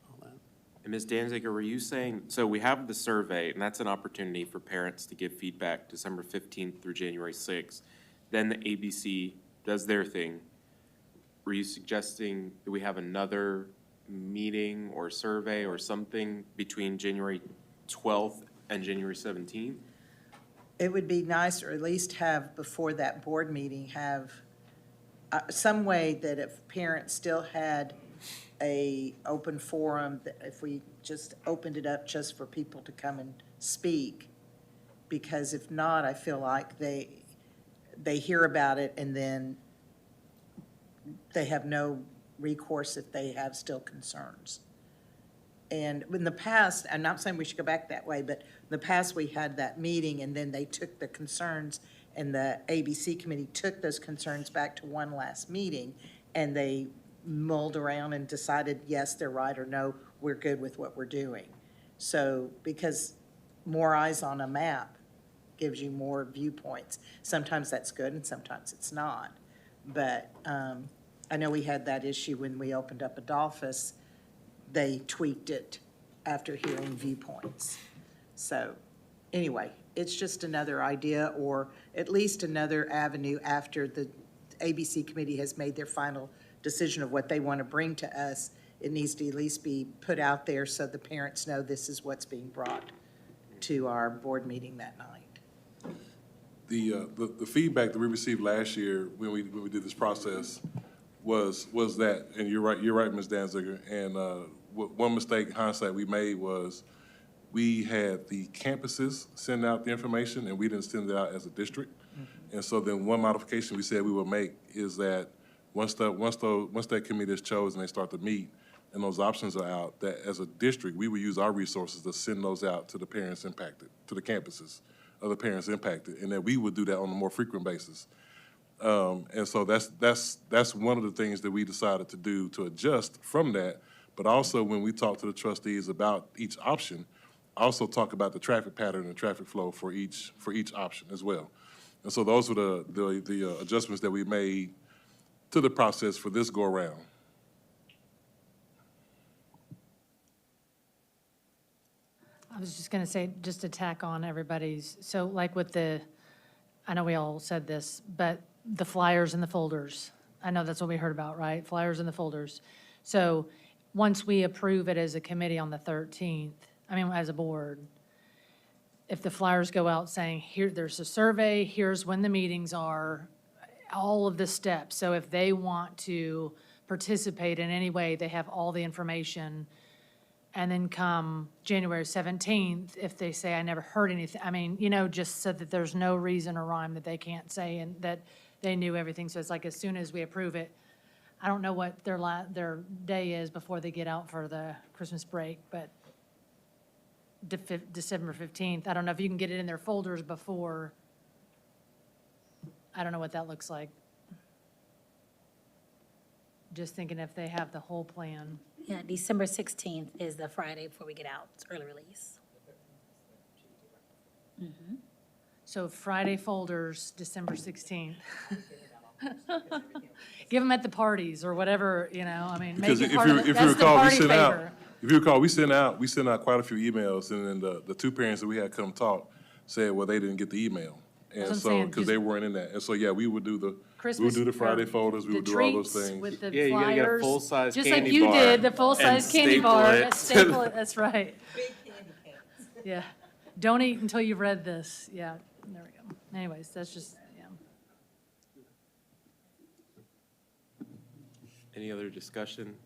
all that. And Ms. Danziger, were you saying, so we have the survey, and that's an opportunity for parents to give feedback December 15th through January 6th. Then the ABC does their thing. Were you suggesting that we have another meeting or survey or something between January 12th and January 17th? It would be nice, or at least have before that board meeting, have some way that if parents still had a open forum, that if we just opened it up just for people to come and speak, because if not, I feel like they hear about it and then they have no recourse if they have still concerns. And in the past, I'm not saying we should go back that way, but in the past, we had that meeting, and then they took the concerns, and the ABC committee took those concerns back to one last meeting, and they mulled around and decided, yes, they're right, or no, we're good with what we're doing. So, because more eyes on a map gives you more viewpoints. Sometimes that's good, and sometimes it's not. But I know we had that issue when we opened up Adolphus. They tweaked it after hearing viewpoints. So anyway, it's just another idea, or at least another avenue after the ABC committee has made their final decision of what they want to bring to us. It needs to at least be put out there so the parents know this is what's being brought to our board meeting that night. The feedback that we received last year when we did this process was that, and you're right, Ms. Danziger, and one mistake, hindsight, we made was we had the campuses send out the information, and we didn't send it out as a district. And so then one modification we said we would make is that once that committee is chosen, they start to meet, and those options are out, that as a district, we would use our resources to send those out to the parents impacted, to the campuses of the parents impacted, and that we would do that on a more frequent basis. And so that's one of the things that we decided to do to adjust from that. But also when we talk to the trustees about each option, also talk about the traffic pattern and traffic flow for each option as well. And so those were the adjustments that we made to the process for this go around. I was just going to say, just to tack on everybody's, so like with I know we all said this, but the flyers and the folders, I know that's what we heard about, right? Flyers and the folders. So once we approve it as a committee on the 13th, as a board, if the flyers go out saying, here, there's a survey, here's when the meetings are, all of the steps. So if they want to participate in any way, they have all the information. And then come January 17th, if they say, I never heard anything, just so that there's no reason or rhyme that they can't say and that they knew everything. So it's like as soon as we approve it, I don't know what their day is before they get out for the Christmas break, but December 15th, I don't know if you can get it in their folders before. I don't know what that looks like. Just thinking if they have the whole plan. Yeah, December 16th is the Friday before we get out. It's early release. So Friday folders, December 16th. Give them at the parties or whatever, Because make it if part of you that's the recall, party favor. if you recall, we sent out quite a few emails, and then the 2 parents that we had come talk said, well, they didn't get the email. And That's what I'm so, saying, because they weren't in that. And so, yeah, we would do the Christmas. do the Friday or folders, we the would do all those treats things. With the Yeah, you gotta get a flyers, full-size just like candy you bar did, the full-size and candy staple bar. it. Staple it, that's right. Big candy canes. Yeah. Don't eat until you've read this. Yeah, there we go. Anyways, that's just, yeah. Any other discussion?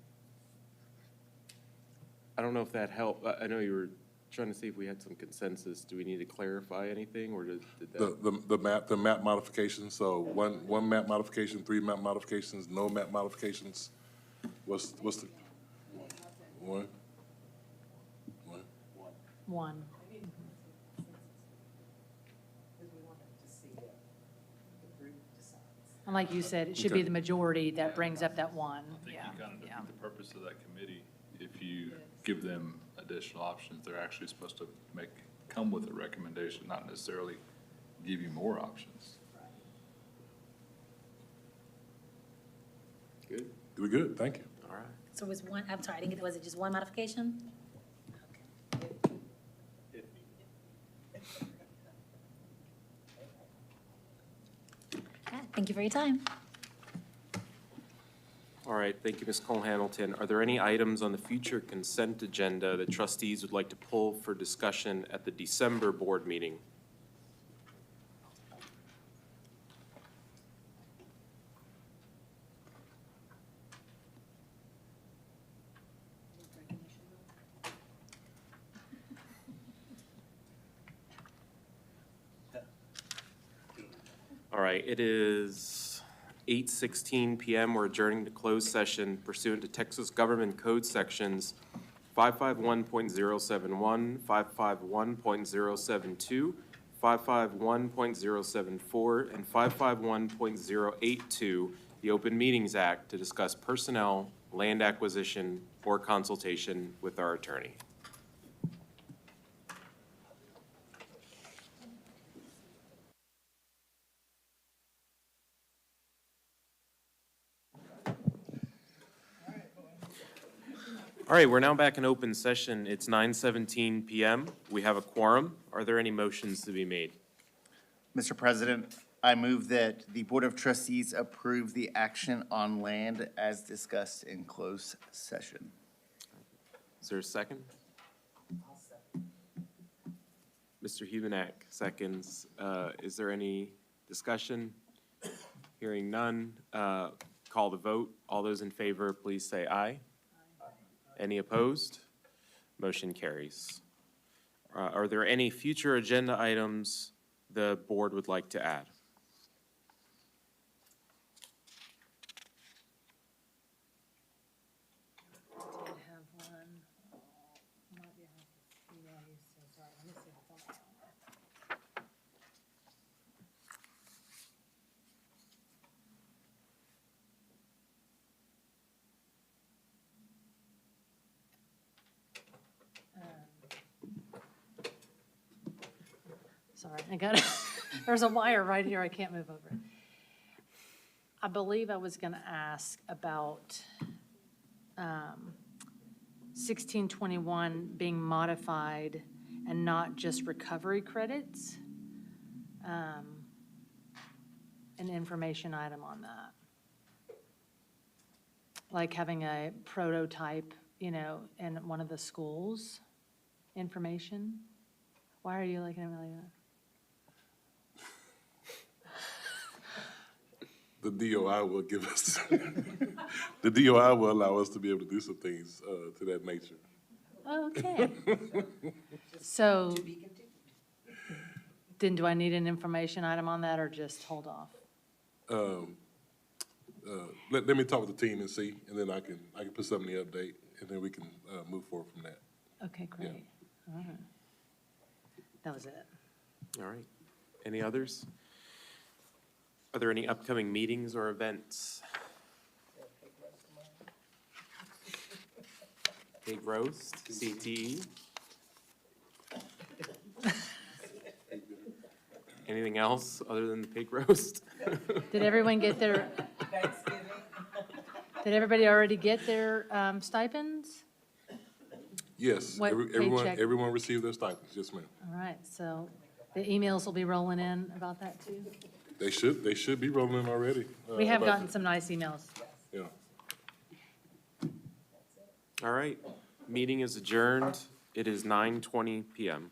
I don't know if that helped. I know you were trying to see if we had some consensus. Do we need to clarify anything, or did that? The map modifications, so one map modification, 3 map modifications, no map modifications. What's the? One? One. And like you said, it should be Okay. the majority that brings up that one. I think Yeah, you kind of yeah. defeat the purpose of that committee. If you give them additional options, they're actually supposed to come with a recommendation, not necessarily give you more options. Good? We good, thank you. All right. So was one, I'm sorry, I didn't get, was it just one modification? Okay, thank you for your time. All right, thank you, Ms. Cole-Hamilton. Are there any items on the future consent agenda that trustees would like to pull for discussion at the December board meeting? All right, it is 8:16 PM. We're adjourning to closed session pursuant to Texas Government Code Sections 551.071, 551.072, 551.074, and 551.082, the Open Meetings Act, to discuss personnel, land acquisition, or consultation with our attorney. All right, we're now back in open session. It's 9:17 PM. We have a quorum. Are there any motions to be made? Mr. President, I move that the Board of Trustees approve the action on land as discussed in closed session. Is there a second? Mr. Hubenak seconds. Is there any discussion? Hearing none, call the vote. All those in favor, please say aye. Any opposed? Motion carries. Are there any future agenda items the board would like to add? Sorry, I got it. There's a wire right here. I can't move over it. I believe I was going to ask about 1621 being modified and not just recovery credits. An information item on that. Like having a prototype, you know, in one of the schools, information. Why are you looking at me like that? The DOI will give us, the DOI will allow us to be able to do some things to that nature. Okay. So, then do I need an information item on that or just hold off? Let me talk with the team and see, and then I can put something in the update, and then we can move forward from that. Okay, great. All right. That was it. All right. Any others? Are there any upcoming meetings or events? Pig roast, CTE. Anything else other than the pig roast? Did everyone get their? Did everybody already get their stipends? Yes, What paycheck? everyone received their stipends, yes, ma'am. All right, so the emails will be rolling in about that too? They should be rolling in already. We have about gotten some nice emails. Yeah. All right, meeting is adjourned. It is 9:20 PM.